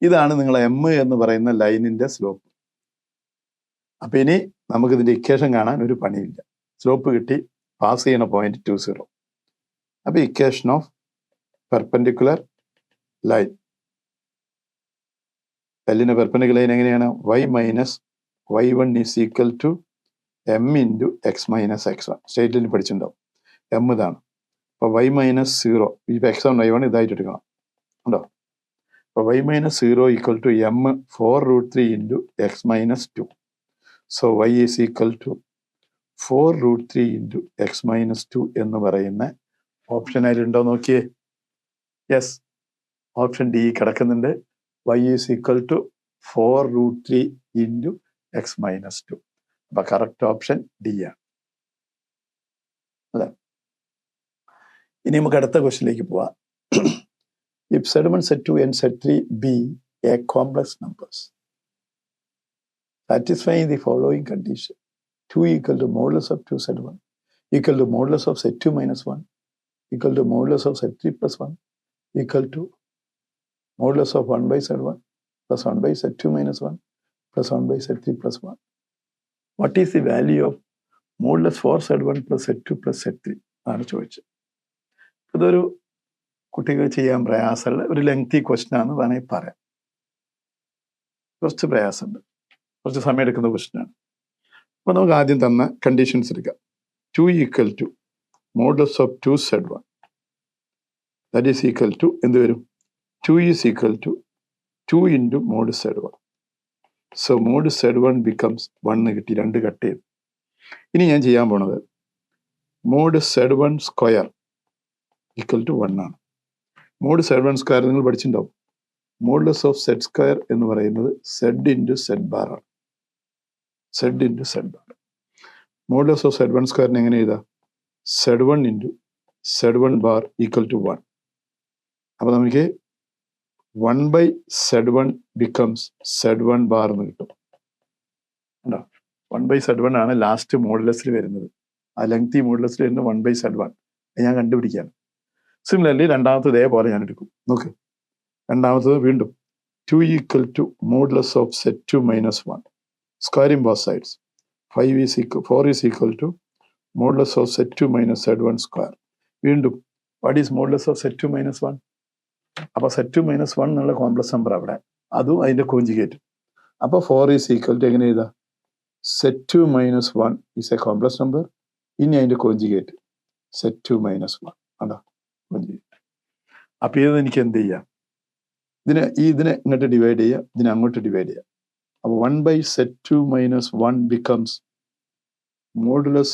ഇതാണ് നിങ്ങൾ എം എന്ന് പറയുന്ന ലൈനിന്റെ സ്ലോപ്പ്. അപ്പൊ ഇനി നമുക്ക് ഇതിന്റെ ഇക്വേഷൻ കാണാൻ ഒരു പണിയില്ല. സ്ലോപ്പ് കിട്ടി, പാസ് ചെയ്യണ പോയിന്റ് 2, 0. അപ്പൊ ഇക്വേഷൻ ഓഫ് പെർപെൻഡിക്കുലർ ലൈൻ, എല്ലിന്റെ പെർപെൻഡിക്കുലർ ലൈൻ എങ്ങനെയാണ്? y - y1 = m × x - x1. Straight line പഠിച്ചിട്ടുണ്ടാവും. എം ഇതാണ്. അപ്പൊ y - 0, ഇപ്പൊ x1 y1 ഇതായിട്ട് എടുക്കണം, ഉണ്ടോ? അപ്പൊ y - 0 = m 4√3 × x - 2. So y = 4√3 × x - 2 എന്ന് പറയുന്ന ഓപ്ഷൻ അതിലുണ്ടോ നോക്കിയേ. യെസ്, ഓപ്ഷൻ ഡി കിടക്കുന്നുണ്ട്. y = 4√3 × x - 2. അപ്പൊ കറക്റ്റ് ഓപ്ഷൻ ഡി ആണ്. അതെ. ഇനി നമുക്ക് അടുത്ത ക്വസ്റ്റിലേക്ക് പോവാം. If Z1, Z2 and Z3 be a complex numbers satisfying the following condition: 2 = modulus of 2 Z1 = modulus of Z2 - 1 = modulus of Z3 + 1 = modulus of 1/Z1 plus 1/Z2 - 1 plus 1/Z3 + 1. What is the value of modulus 4Z1 plus Z2 plus Z3 ആണ് ചോദിച്ചത്. ഇതൊരു കുട്ടികൾ ചെയ്യാൻ പ്രയാസമുള്ള ഒരു lengthy question ആണ് വേണമെങ്കിൽ പറയാം. കുറച്ച് പ്രയാസമുണ്ട്, കുറച്ച് സമയം എടുക്കുന്ന ക്വസ്റ്റ്യൻ ആണ്. അപ്പൊ നമുക്ക് ആദ്യം തന്ന കണ്ടീഷൻസ് എടുക്കാം. 2 = modulus of 2Z1, that is equal to എന്ത് വരും? 2 is equal to 2 × mod Z1. So mod Z1 becomes 1 കിട്ടി, 2 കട്ട് ചെയ്തു. ഇനി ഞാൻ ചെയ്യാൻ പോണത് mod Z1 സ്ക്വയർ = 1 ആണ്. mod Z1 സ്ക്വയർ നിങ്ങൾ പഠിച്ചിട്ടുണ്ടാവും. മോഡുലസ് ഓഫ് Z² എന്ന് പറയുന്നത് Z × Z ബാർ ആണ്. Z × Z bar. Modulus of Z1 സ്ക്വയറിന് എങ്ങനെ എഴുതാം? Z1 × Z1 bar equal to 1. അപ്പോൾ നമുക്ക് 1 by Z1 becomes Z1 bar എന്ന് കിട്ടും. ഉണ്ടോ? 1 by Z1 ആണ് ലാസ്റ്റ് മോഡുലസിൽ വരുന്നത്. ആ ലെങ്തി മോഡുലസിൽ വരുന്നത് 1 by Z1. ഞാൻ കണ്ടുപിടിക്കുകയാണ്. സിമിലർലി രണ്ടാമത്തെ ഇതേപോലെ ഞാൻ എടുക്കും. നോക്ക്, രണ്ടാമത്തത് വീണ്ടും 2 equal to modulus of Z2 minus 1. Squaring both sides. 4 is equal to modulus of Z2 minus Z1 square. വീണ്ടും what is modulus of Z2 minus 1? അപ്പോൾ Z2 minus 1 എന്നുള്ള കോംപ്ലക്സ് നമ്പർ അവിടെ, അതും അതിൻ്റെ കോഞ്ചുഗേറ്റ്. അപ്പോൾ 4 is equal to എങ്ങനെ എഴുതാം? Z2 minus 1 is a complex number. ഇനി അതിൻ്റെ കോഞ്ചുഗേറ്റ് Z2 minus 1 അതാ കോഞ്ചുഗേറ്റ്. അപ്പോൾ ഇത് എനിക്ക് എന്ത് ചെയ്യാം? ഇതിനെ ഇങ്ങോട്ട് ഡിവൈഡ് ചെയ്യുക, ഇതിനെ അങ്ങോട്ട് ഡിവൈഡ് ചെയ്യുക. അപ്പോൾ 1 by Z2 minus 1 becomes modulus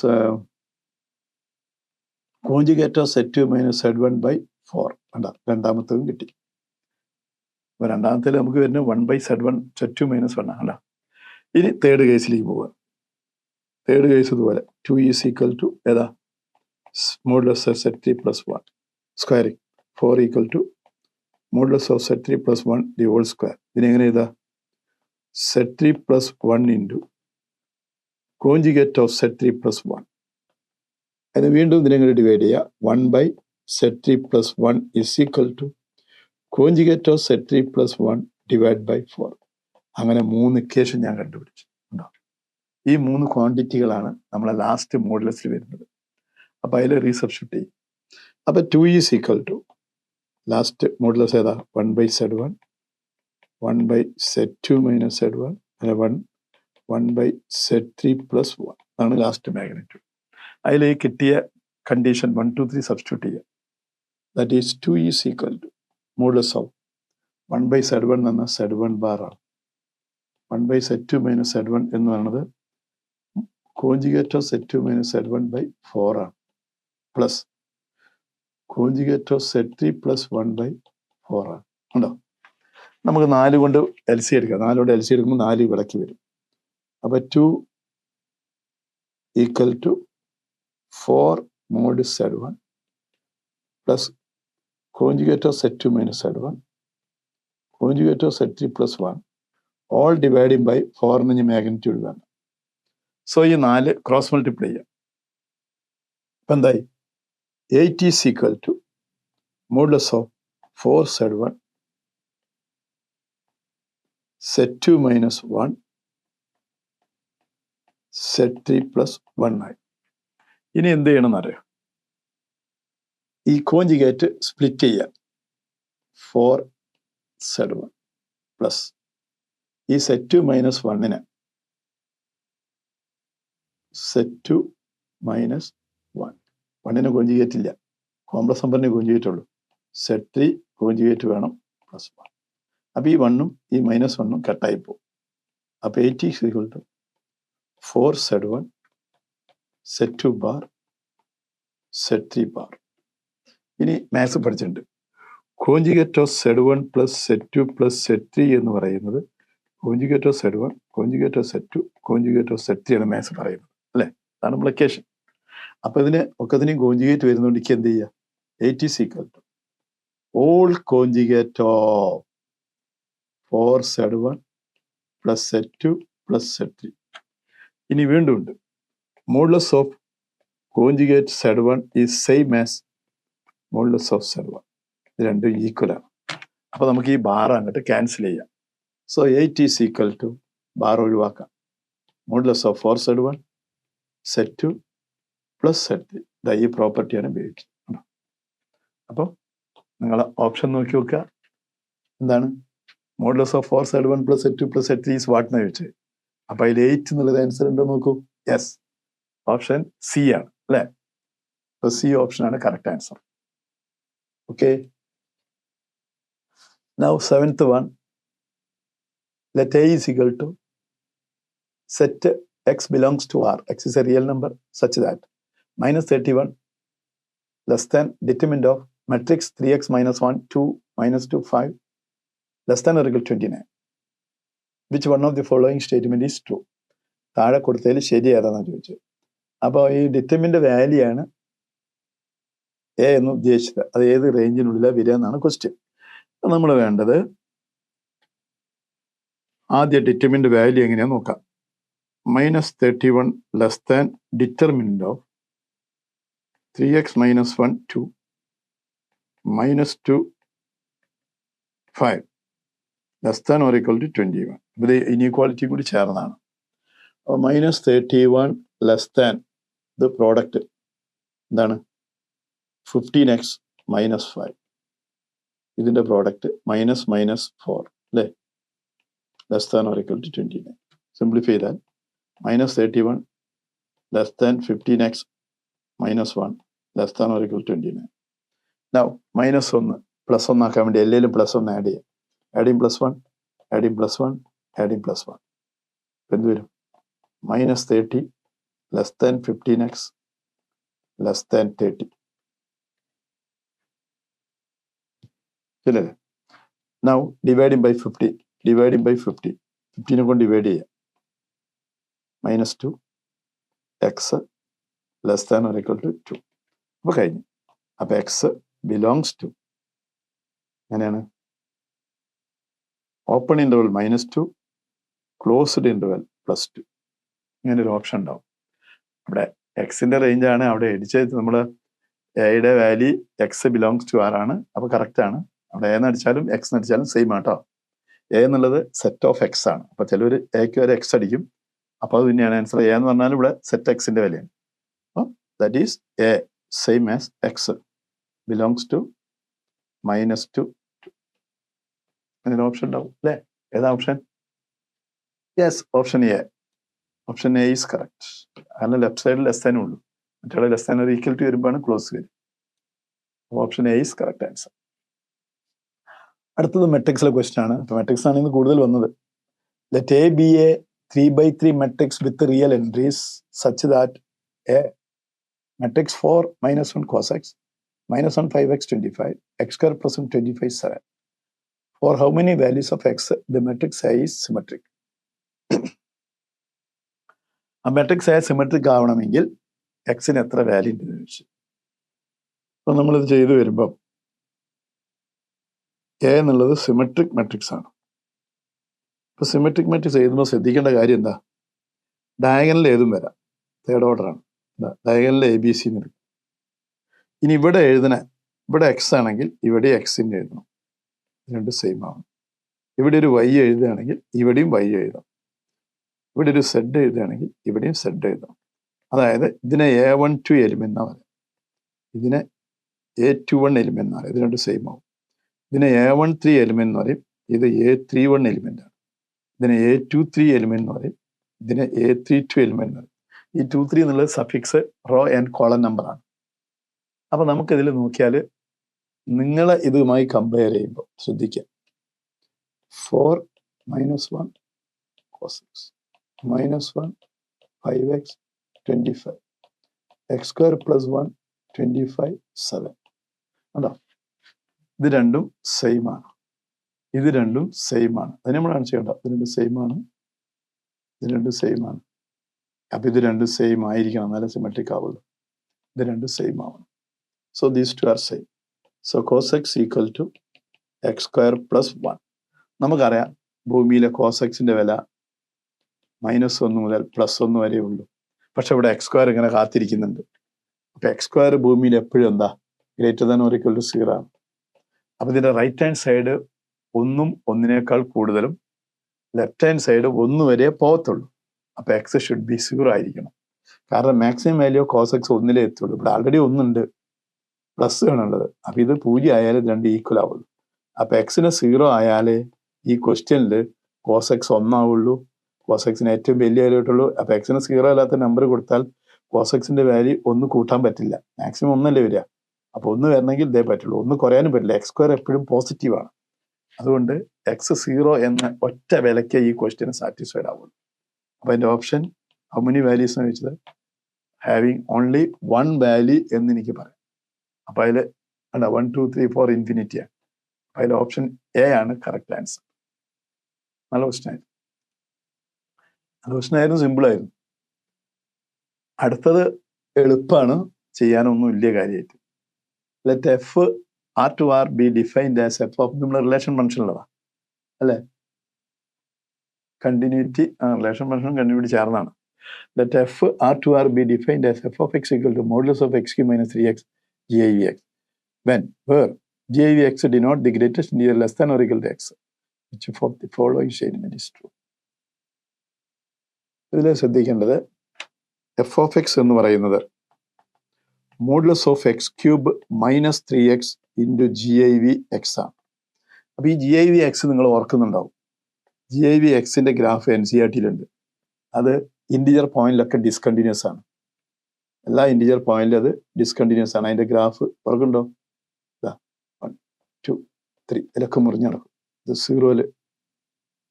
conjugate of Z2 minus Z1 by 4. അതാ രണ്ടാമത്തതും കിട്ടി. അപ്പോൾ രണ്ടാമത്തേൽ നമുക്ക് വരുന്നത് 1 by Z2 minus 1 ആണ്. ഇനി തേർഡ് കേസിലേക്ക് പോവുക. തേർഡ് കേസ് ഇതുപോലെ 2 is equal to ഏതാ? modulus of Z3 plus 1 squaring 4 equal to modulus of Z3 plus 1 the whole square. ഇതിനെങ്ങനെ എഴുതാ? Z3 plus 1 into conjugate of Z3 plus 1. അതിന് വീണ്ടും ഇതിനെങ്ങനെ ഡിവൈഡ് ചെയ്യുക? 1 by Z3 plus 1 is equal to conjugate of Z3 plus 1 divided by 4. അങ്ങനെ 3 equation ഞാൻ കണ്ടുപിടിച്ചു. ഈ 3 ക്വാണ്ടിറ്റികളാണ് നമ്മളെ last മോഡുലസിൽ വരുന്നത്. അപ്പോൾ അതിൽ റീസബ്സ്റ്റിറ്റ്യൂട്ട് ചെയ്യും. അപ്പോൾ 2 is equal to last modulus ഏതാ? 1 by Z1, 1 by Z2 minus Z1, അല്ല 1 by Z3 plus 1 ആണ് ലാസ്റ്റ് മാഗ്നിറ്റ്യൂഡ്. അതിൽ കിട്ടിയ കണ്ടീഷൻ 1, 2, 3 സബ്സ്റ്റിറ്റ്യൂട്ട് ചെയ്യുക. That is 2 is equal to modulus of 1 by Z1 എന്ന് പറഞ്ഞാൽ Z1 ബാർ ആണ്. 1 by Z2 minus Z1 എന്ന് പറയുന്നത് conjugate of Z2 minus Z1 by 4 ആണ്. Plus conjugate of Z3 plus 1 by 4 ആണ്. ഉണ്ടോ? നമുക്ക് 4 കൊണ്ട് LC എടുക്കാം. 4 കൊണ്ട് LC എടുക്കുമ്പോൾ 4 വിളക്കി വരും. അപ്പോൾ 2 equal to 4 mod Z1 plus conjugate of Z2 minus Z1 conjugate of Z3 plus 1 all divided by 4 എന്ന് മാഗ്നിറ്റ്യൂഡ് വേണം. സോ ഈ 4 ക്രോസ് മൾട്ടിപ്ലൈ ചെയ്യാം. ഇപ്പം എന്തായി? 8 is equal to modulus of 4 Z1 Z2 minus 1 Z3 plus 1 ആയി. ഇനി എന്ത് ചെയ്യണമെന്ന് അറിയാം? ഈ കോഞ്ചുഗേറ്റ് സ്പ്ലിറ്റ് ചെയ്യാം. 4 Z1 പ്ലസ് ഈ Z2 minus 1നെ Z2 minus 1. 1നെ കോഞ്ചുഗേറ്റ് ഇല്ല, കോംപ്ലക്സ് നമ്പറിനെ കോഞ്ചുഗേറ്റ് ഉള്ളൂ. Z3 കോഞ്ചുഗേറ്റ് വേണം പ്ലസ് 1. അപ്പോൾ ഈ 1ഉം ഈ -1ഉം കട്ടായി പോകും. അപ്പോൾ 8 is equal to 4 Z1 Z2 bar Z3 bar. ഇനി മാത്സ് പഠിച്ചിട്ടുണ്ട്. Conjugate of Z1 plus Z2 plus Z3 എന്ന് പറയുന്നത് conjugate of Z1 conjugate of Z2 conjugate of Z3 ആണ് മാത്സ് പറയുന്നത്, അല്ലേ? അതാണ് നമ്മൾ ഇക്വേഷൻ. അപ്പോൾ ഇതിന് ഒക്കത്തിനെയും കോഞ്ചുഗേറ്റ് വരുന്നതുകൊണ്ട് എനിക്ക് എന്ത് ചെയ്യുക? 8 is equal to all conjugate of 4 Z1 plus Z2 plus Z3. ഇനി വീണ്ടും ഉണ്ട് modulus of conjugate Z1 is same as modulus of Z1. ഇത് രണ്ടും ഈക്വൽ ആണ്. അപ്പോൾ നമുക്ക് ഈ ബാർ അങ്ങോട്ട് ക്യാൻസൽ ചെയ്യാം. So 8 is equal to bar ഒഴിവാക്കാം. modulus of 4 Z1 Z2 plus Z3. ഇതാ ഈ പ്രോപ്പർട്ടിയാണ് ഉപയോഗിക്കുന്നത്. അപ്പോൾ നിങ്ങൾ ഓപ്ഷൻ നോക്കി നോക്കുക. എന്താണ്? modulus of 4 Z1 plus Z2 plus Z3 is what എന്ന് ചോദിച്ചത്. അപ്പോൾ അതിൽ 8 എന്നുള്ളത് ആൻസർ ഉണ്ടോ നോക്കൂ. യെസ്, ഓപ്ഷൻ സി ആണ്, അല്ലേ? അപ്പോൾ സി ഓപ്ഷൻ ആണ് correct answer. Okay, now 7th one. Let A is equal to set x belongs to R. X is a real number such that -31 less than determinant of matrix 3x minus 1 2 minus 2 5 less than or equal to 29. Which one of the following statement is true? താഴെ കൊടുത്തതിൽ ശരി ഏതാണെന്ന് ചോദിച്ചത്. അപ്പോൾ ഈ ഡിറ്റർമിൻ്റെ value ആണ് A എന്ന് ഉദ്ദേശിച്ചത് അത് ഏത് റേഞ്ചിനുള്ളിലാണ് വരിക എന്നാണ് ക്വസ്റ്റ്യൻ. നമ്മൾ വേണ്ടത് ആദ്യം ഡിറ്റർമിൻ്റെ വാല്യൂ എങ്ങനെയാണെന്ന് നോക്കാം. -31 less than determinant of 3x - 1 2 -2 5 less than or equal to 21. ഇത് ഇനീക്വാളിറ്റി കൂടി ചേർന്നതാണ്. അപ്പോൾ -31 ലെസ് ദാൻ ഇത് പ്രോഡക്റ്റ് എന്താണ് 15x - 5 ഇതിൻ്റെ പ്രോഡക്റ്റ് -4 അല്ലേ, less than or equal to 29. Simplify ചെയ്താൽ -31 less than 15x - 1 less than or equal to 29. Now -1 +1 ആക്കാൻ വേണ്ടി എല്ലാവരും +1 ആഡ് ചെയ്യാം. ആഡിങ് +1 ആഡിങ് +1 ആഡിങ് +1 എന്ത് വരും? -30 less than 15x less than 30 ശരിയല്ലേ? Now dividing by 50 dividing by 50 15 കൊണ്ട് ഡിവൈഡ് ചെയ്യാം. -2 x less than or equal to 2. അപ്പോൾ കഴിഞ്ഞു. അപ്പോൾ x ബിലോങ്സ് ടു എങ്ങനെയാണ്? ഓപ്പൺ ഇൻ്റർവൽ -2 ക്ലോസ്ഡ് ഇൻ്റർവൽ +2 ഇങ്ങനെ ഒരു ഓപ്ഷൻ ഉണ്ടാവും. അവിടെ എക്സിൻ്റെ റേഞ്ചാണ് അവിടെ അടിച്ചത്. നമ്മൾ എയുടെ വാല്യൂ എക്സ് ബിലോങ്സ് ടു ആറാണ്. അപ്പോൾ കറക്റ്റാണ്. അവിടെ എ നടിച്ചാലും എക്സ് നടിച്ചാലും സെയിം ആട്ടോ. എ എന്നുള്ളത് സെറ്റ് ഓഫ് എക്സ് ആണ്. അപ്പോൾ ചിലർ എക്ക് വരെ എക്സ് അടിക്കും. അപ്പോൾ അത് തന്നെയാണ് ആൻസർ. എ എന്ന് പറഞ്ഞാൽ ഇവിടെ സെറ്റ് എക്സിൻ്റെ വിലയാണ്. അപ്പോൾ that is a same as x belongs to -2 അങ്ങനെ ഓപ്ഷൻ ഉണ്ടാവും അല്ലേ? ഏതാ ഓപ്ഷൻ? Yes, option A. Option A is correct. കാരണം ലെഫ്റ്റ് സൈഡിൽ ലെസ് ദാനേ ഉള്ളൂ. മറ്റേ ലെസ് ദാൻ ഈക്വൽ ടു വരുമ്പോഴാണ് ക്ലോസ് വരും. Option A is correct answer. അടുത്തത് മെട്രിക്സിലെ ക്വസ്റ്റ്യൻ ആണ്. ഇപ്പോൾ മെട്രിക്സ് ആണ് ഇന്ന് കൂടുതൽ വന്നത്. Let A B A 3/3 matrix with real entries such that A matrix 4 - 1 cos x -1 5x 25 x² + 1 25 7. For how many values of x the matrix A is symmetric? ആ matrix A symmetric ആവണമെങ്കിൽ എക്സിന് എത്ര value ഉണ്ടെന്ന് ചോദിച്ചു. അപ്പം നമ്മളിത് ചെയ്തു വരുമ്പം എ എന്നുള്ളത് സിമെട്രിക് മെട്രിക്സ് ആണ്. ഇപ്പൊ സിമെട്രിക് മെട്രിക്സ് എഴുതുമ്പോൾ ശ്രദ്ധിക്കേണ്ട കാര്യം എന്താ? ഡയഗണൽ ഏതും വരാം. തേർഡ് ഓർഡർ ആണ്. ഡയഗണൽ ABC എന്ന് എടുക്കും. ഇനി ഇവിടെ ഇവിടെ എക്സ് ആണെങ്കിൽ ഇവിടെ എക്സിൻ്റെ എഴുതണം. രണ്ട് സെയിം ആണ്. ഇവിടെ ഒരു Y എഴുതുകയാണെങ്കിൽ ഇവിടെയും Y എഴുതാം. ഇവിടെ ഒരു Z എഴുതുകയാണെങ്കിൽ ഇവിടെയും Z എഴുതാം. അതായത് ഇതിനെ A12 എലിമെന്റ് എന്നാ പറയുക, ഇതിനെ A21 എലിമെന്റ് എന്ന് പറയും. ഇത് രണ്ട് സെയിം ആവും. ഇതിനെ A13 എലിമെന്റ് എന്ന് പറയും, ഇത് A31 എലിമെന്റ് ആണ്. ഇതിനെ A23 എലിമെന്റ് എന്ന് പറയും, ഇതിനെ A32 എലിമെന്റ് എന്ന് പറയും. ഈ 23 എന്നുള്ളത് suffix row and column number ആണ്. അപ്പൊ നമുക്കിതിൽ നോക്കിയാൽ നിങ്ങളെ ഇതുമായി കമ്പയർ ചെയ്യുമ്പോൾ ശ്രദ്ധിക്കുക. 4 - 1 cos x -1 5x 25 x² + 1 25 7 ഉണ്ടോ? ഇത് രണ്ടും സെയിം ആണ്. ഇത് രണ്ടും സെയിം ആണ്. അത് നമ്മൾ കാണിച്ചു കേട്ടോ. ഇത് രണ്ടും സെയിം ആണ്. ഇത് രണ്ടും സെയിം ആണ്. അപ്പൊ ഇത് രണ്ടും സെയിം ആയിരിക്കണം, എന്നാലും സിമെട്രിക് ആവുള്ളൂ. ഇത് രണ്ടും സെയിം ആവണം. So these two are same. So cos x = x² + 1. നമുക്കറിയാം ഭൂമിയിലെ cos x-ന്റെ വില -1 മുതൽ +1 വരെ ഉള്ളൂ. പക്ഷെ ഇവിടെ x² ഇങ്ങനെ കാത്തിരിക്കുന്നുണ്ട്. അപ്പൊ x² ഭൂമിയിൽ എപ്പോഴും എന്താ greater than or equal to 0 ആണ്. അപ്പൊ ഇതിന്റെ റൈറ്റ് ഹാൻഡ് സൈഡ് 1 1നേക്കാൾ കൂടുതലും ലെഫ്റ്റ് ഹാൻഡ് സൈഡ് 1 വരെ പോകത്തുള്ളൂ. അപ്പൊ x ഷുഡ് ബി 0 ആയിരിക്കണം. കാരണം മാക്സിമം വാല്യൂ cos x 1 എത്തുള്ളൂ. ഇവിടെ ആൾറെഡി 1 ഉണ്ട്, പ്ലസ് ആണുള്ളത്. അപ്പൊ ഇത് 0 ആയാലും ഇത് രണ്ട് ഈക്വൽ ആവുള്ളൂ. അപ്പൊ എക്സിന് 0 ആയാലേ ഈ ക്വസ്റ്റ്യനിൽ cos x 1 ആവുള്ളൂ. cos x-ന് ഏറ്റവും വലിയ വാല്യൂ ആയിട്ടുള്ളൂ. അപ്പൊ എക്സിന് 0 അല്ലാത്ത നമ്പർ കൊടുത്താൽ cos x-ന്റെ വാല്യൂ 1 കൂട്ടാൻ പറ്റില്ല. മാക്സിമം 1 അല്ലേ വരിക. അപ്പൊ 1 വരണമെങ്കിൽ ഇതേ പറ്റുള്ളൂ. 1 കുറയാനും പറ്റില്ല. x² എപ്പോഴും പോസിറ്റീവ് ആണ്. അതുകൊണ്ട് x 0 എന്ന ഒറ്റ വിലയ്ക്ക് ഈ ക്വസ്റ്റ്യന് സാറ്റിസ്ഫൈഡ് ആവുള്ളൂ. അപ്പൊ അതിന്റെ ഓപ്ഷൻ ഹൗ മെനി വാല്യൂസ് എന്ന് ചോദിച്ചത് ഹാവിങ് ഓൺലി 1 വാല്യൂ എന്ന് എനിക്ക് പറയാം. അപ്പൊ അതിൽ 1 2 3 4 ഇൻഫിനിറ്റി ആണ്. അതിൽ ഓപ്ഷൻ എ ആണ് കറക്റ്റ് ആൻസർ. നല്ല ക്വസ്റ്റ്യൻ ആയിരുന്നു. നല്ല ക്വസ്റ്റ്യൻ ആയിരുന്നു, സിമ്പിൾ ആയിരുന്നു. അടുത്തത് എളുപ്പമാണ്, ചെയ്യാനൊന്നും ഇല്ല കാര്യമായിട്ട്. Let f R to R be defined as f of നമ്മുടെ റിലേഷൻ ഫംഗ്ഷനുള്ളതാ അല്ലേ? കണ്ടിന്യൂറ്റി റിലേഷൻ ഫംഗ്ഷൻ കണ്ടിന്യൂറ്റി ചേർന്നാണ്. Let f R to R be defined as f of x equal to modulus of x q minus 3x GIVX when where GIVX denote the greatest integer less than or equal to x. Which of the following statement is true? ഇതിൽ ശ്രദ്ധിക്കേണ്ടത് F of X എന്ന് പറയുന്നത് modulus of X cube minus 3x into GIVX ആണ്. അപ്പോൾ ഈ GIVX നിങ്ങൾ ഓർക്കുന്നുണ്ടാവും. GIVXന്റെ graph NCERT-യിലുണ്ട്. അത് integer പോയിന്റിലൊക്കെ discontinuous ആണ്. എല്ലാ ഇൻറ്റിജർ പോയിന്റിലും അത് ഡിസ്കണ്ടിന്യൂസ് ആണ്. അതിന്റെ ഗ്രാഫ് ഓർക്കുന്നുണ്ടോ? 1 2 3 ഇതിലൊക്കെ മുറിഞ്ഞു നടക്കും. ഇത് 0-ല്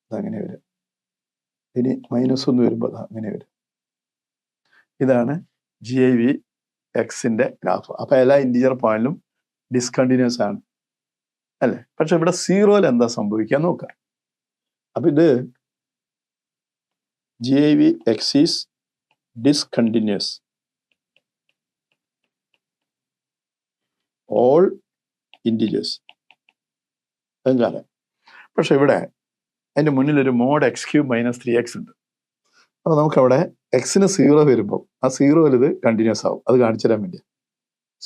അതങ്ങനെ വരും. ഇനി -1 വരുമ്പോൾ അങ്ങനെ വരും. ഇതാണ് GIVXന്റെ ഗ്രാഫ്. അപ്പൊ എല്ലാ ഇൻറ്റിജർ പോയിന്റിലും ഡിസ്കണ്ടിന്യൂസ് ആണ് അല്ലേ? പക്ഷെ ഇവിടെ 0-ൽ എന്താ സംഭവിക്കാൻ നോക്കാം. അപ്പൊ ഇത് GIVX is discontinuous. All integers. പക്ഷെ ഇവിടെ അതിന്റെ മുന്നിൽ ഒരു mode X cube minus 3x ഉണ്ട്. അപ്പൊ നമുക്കവിടെ എക്സിന് 0 വരുമ്പോൾ ആ 0-ൽ ഇത് കണ്ടിന്യൂസ് ആവും. അത് കാണിച്ചു തരാൻ വേണ്ടി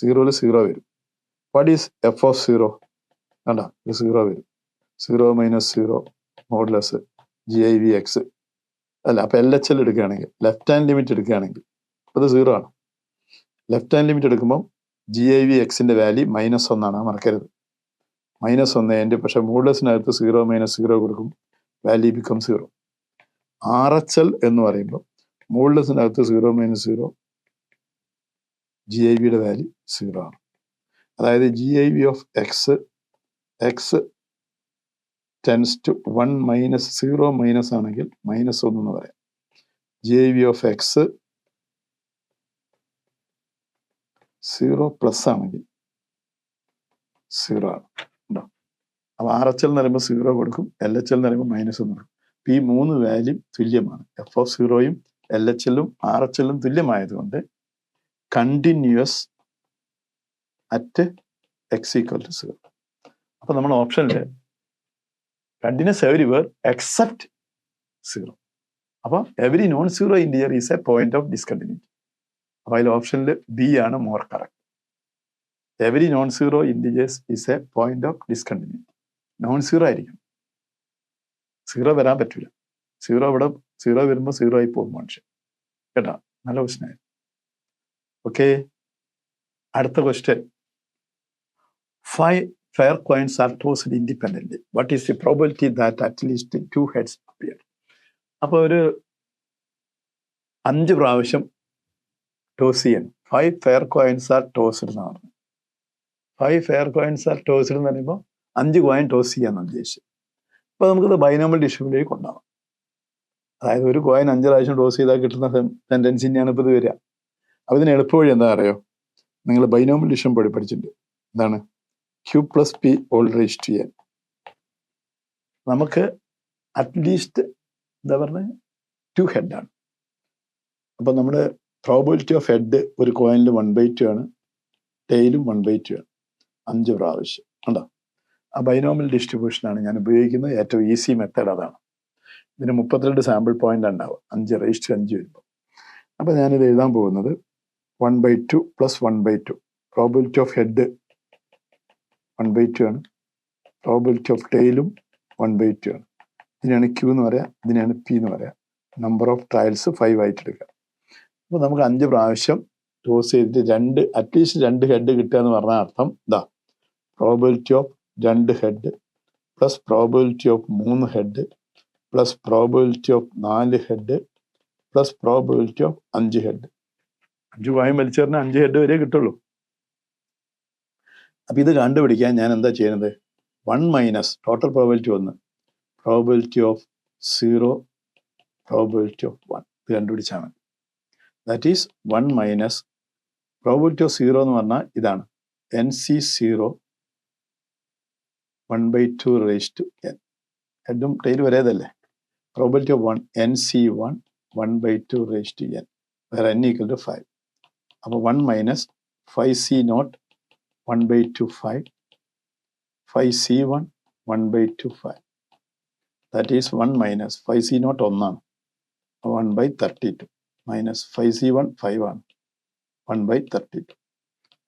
0-ൽ 0 വരും. What is f of 0? കണ്ട ഇത് 0 വരും. 0 മൈനസ് 0 മോഡുലസ് GIVX അല്ല. അപ്പൊ LHL എടുക്കുകയാണെങ്കിൽ ലെഫ്റ്റ് ഹാൻഡ് ലിമിറ്റ് എടുക്കുകയാണെങ്കിൽ അത് 0 ആണ്. ലെഫ്റ്റ് ഹാൻഡ് ലിമിറ്റ് എടുക്കുമ്പോൾ GIVXന്റെ വാല്യൂ -1 ആണ്. മറക്കരുത്, -1. പക്ഷെ മോഡുലസിനകത്ത് 0 മൈനസ് 0 കൊടുക്കും, വാല്യൂ ബിക്കം 0. RHL എന്ന് പറയുമ്പോൾ മോഡുലസിനകത്ത് 0 മൈനസ് 0, GIVയുടെ വാല്യൂ 0 ആണ്. അതായത് GIV of x tends to 1 minus 0 minus ആണെങ്കിൽ -1 എന്ന് പറയാം. GIV ഓഫ് എക്സ് 0 പ്ലസ് ആണെങ്കിൽ 0 ആണ്. ഉണ്ടോ? അപ്പൊ RHL എന്ന് പറയുമ്പോൾ 0 കൊടുക്കും, LHL എന്ന് പറയുമ്പോൾ -1 കൊടുക്കും. ഈ 3 വാല്യൂ തുല്യമാണ്. എഫ് ഓഫ് 0യും LHL-ഉം RHL-ഉം തുല്യമായതുകൊണ്ട് continuous at x equal to 0. അപ്പൊ നമ്മൾ ഓപ്ഷനിൽ കണ്ടിന്യൂസ് എവരിവെയർ എക്സെപ്റ്റ് 0. അപ്പൊ every non zero integer is a point of discontinuity. അപ്പൊ അതിൽ ഓപ്ഷനിൽ ബി ആണ് more correct. Every non zero integers is a point of discontinuity. Non zero ആയിരിക്കും, 0 വരാൻ പറ്റൂല. 0 ഇവിടെ 0 വരുമ്പോൾ 0 ആയി പോകും മനുഷ്യൻ. കേട്ടാ, നല്ല ക്വസ്റ്റ്യൻ. ഓക്കെ, അടുത്ത question. 5 fair coins are tossed independently. What is the probability that at least 2 heads appear? അപ്പോൾ ഒരു 5 പ്രാവശ്യം ടോസ് ചെയ്യാൻ 5 fair coins are tossed എന്നാണ്. 5 fair coins are tossed എന്ന് പറയുമ്പോൾ 5 കോയിൻ ടോസ് ചെയ്യാന്നാണ് ഉദ്ദേശിച്ചത്. അപ്പോൾ നമുക്കത് ബൈനോമിയൽ ഡിസ്ട്രിബ്യൂഷനിലേക്ക് കൊണ്ടുപോകാം. അതായത് ഒരു കോയിൻ 5 പ്രാവശ്യം ടോസ് ചെയ്താൽ കിട്ടുന്ന ടെൻഡൻസിനെയാണ് ഇപ്പോൾ ഇത് വരിക. അപ്പോൾ ഇതിന് എളുപ്പവഴി എന്താ അറിയോ? നിങ്ങൾ ബൈനോമിയൽ ഡിസ്ട്രിബ്യൂഷൻ പഠിച്ചിട്ടുണ്ട്. എന്താണ്? Q plus P all raised to n. നമുക്ക് അറ്റ്ലീസ്റ്റ് എന്താ പറഞ്ഞത് 2 ഹെഡ് ആണ്. അപ്പൊ നമ്മുടെ പ്രോബിലിറ്റി ഓഫ് ഹെഡ് ഒരു കോയിനിൽ 1/2 ആണ്, ടെയിലും 1/2 ആണ്. 5 പ്രാവശ്യം ഉണ്ടോ? ആ ബൈനോമിയൽ ഡിസ്ട്രിബ്യൂഷനാണ് ഞാൻ ഉപയോഗിക്കുന്നത്. ഏറ്റവും ഈസി മെത്തേഡ് അതാണ്. ഇതിന് 32 സാമ്പിൾ പോയിന്റ് ഉണ്ടാവും 5 raised to 5 വരുമ്പോൾ. അപ്പൊ ഞാനിത് എഴുതാൻ പോകുന്നത് 1/2 + 1/2. പ്രോബിലിറ്റി ഓഫ് ഹെഡ് 1/2 ആണ്, പ്രോബിലിറ്റി ഓഫ് ടെയിലും 1/2 ആണ്. ഇതിനാണ് Q എന്ന് പറയാം, ഇതിനാണ് P എന്ന് പറയാം. നമ്പർ ഓഫ് ട്രയൽസ് 5 ആയിട്ട് എടുക്കുക. അപ്പോൾ നമുക്ക് 5 പ്രാവശ്യം ടോസ് ചെയ്തിട്ട് അറ്റ്ലീസ്റ്റ് 2 ഹെഡ് കിട്ടുക എന്ന് പറഞ്ഞാൽ അർത്ഥം ഇതാ: probability of 2 head plus probability of 3 head plus probability of 4 head plus probability of 5 head. 5 coin വലിച്ചെറിഞ്ഞാൽ 5 ഹെഡ് വരെ കിട്ടുള്ളൂ. അപ്പം ഇത് കണ്ടുപിടിക്കാൻ ഞാൻ എന്താ ചെയ്യുന്നത്? 1 minus total probability 1, probability of 0, probability of 1 ഇത് കണ്ടുപിടിച്ചാൽ മതി. That is 1 minus probability of 0 എന്ന് പറഞ്ഞാൽ ഇതാണ് NC0 1/2 raised to n. ഹെഡും ടെയിൽ വരേതല്ലേ. Probability of 1 NC1 1/2 raised to n, where n equal to 5. അപ്പോൾ 1 minus 5C0 1/2 5. 5c1 1/2 5. That is 1 minus 5c0 ഒന്നാണ് 1/32 minus 5c1 5 ആണ് 1/32.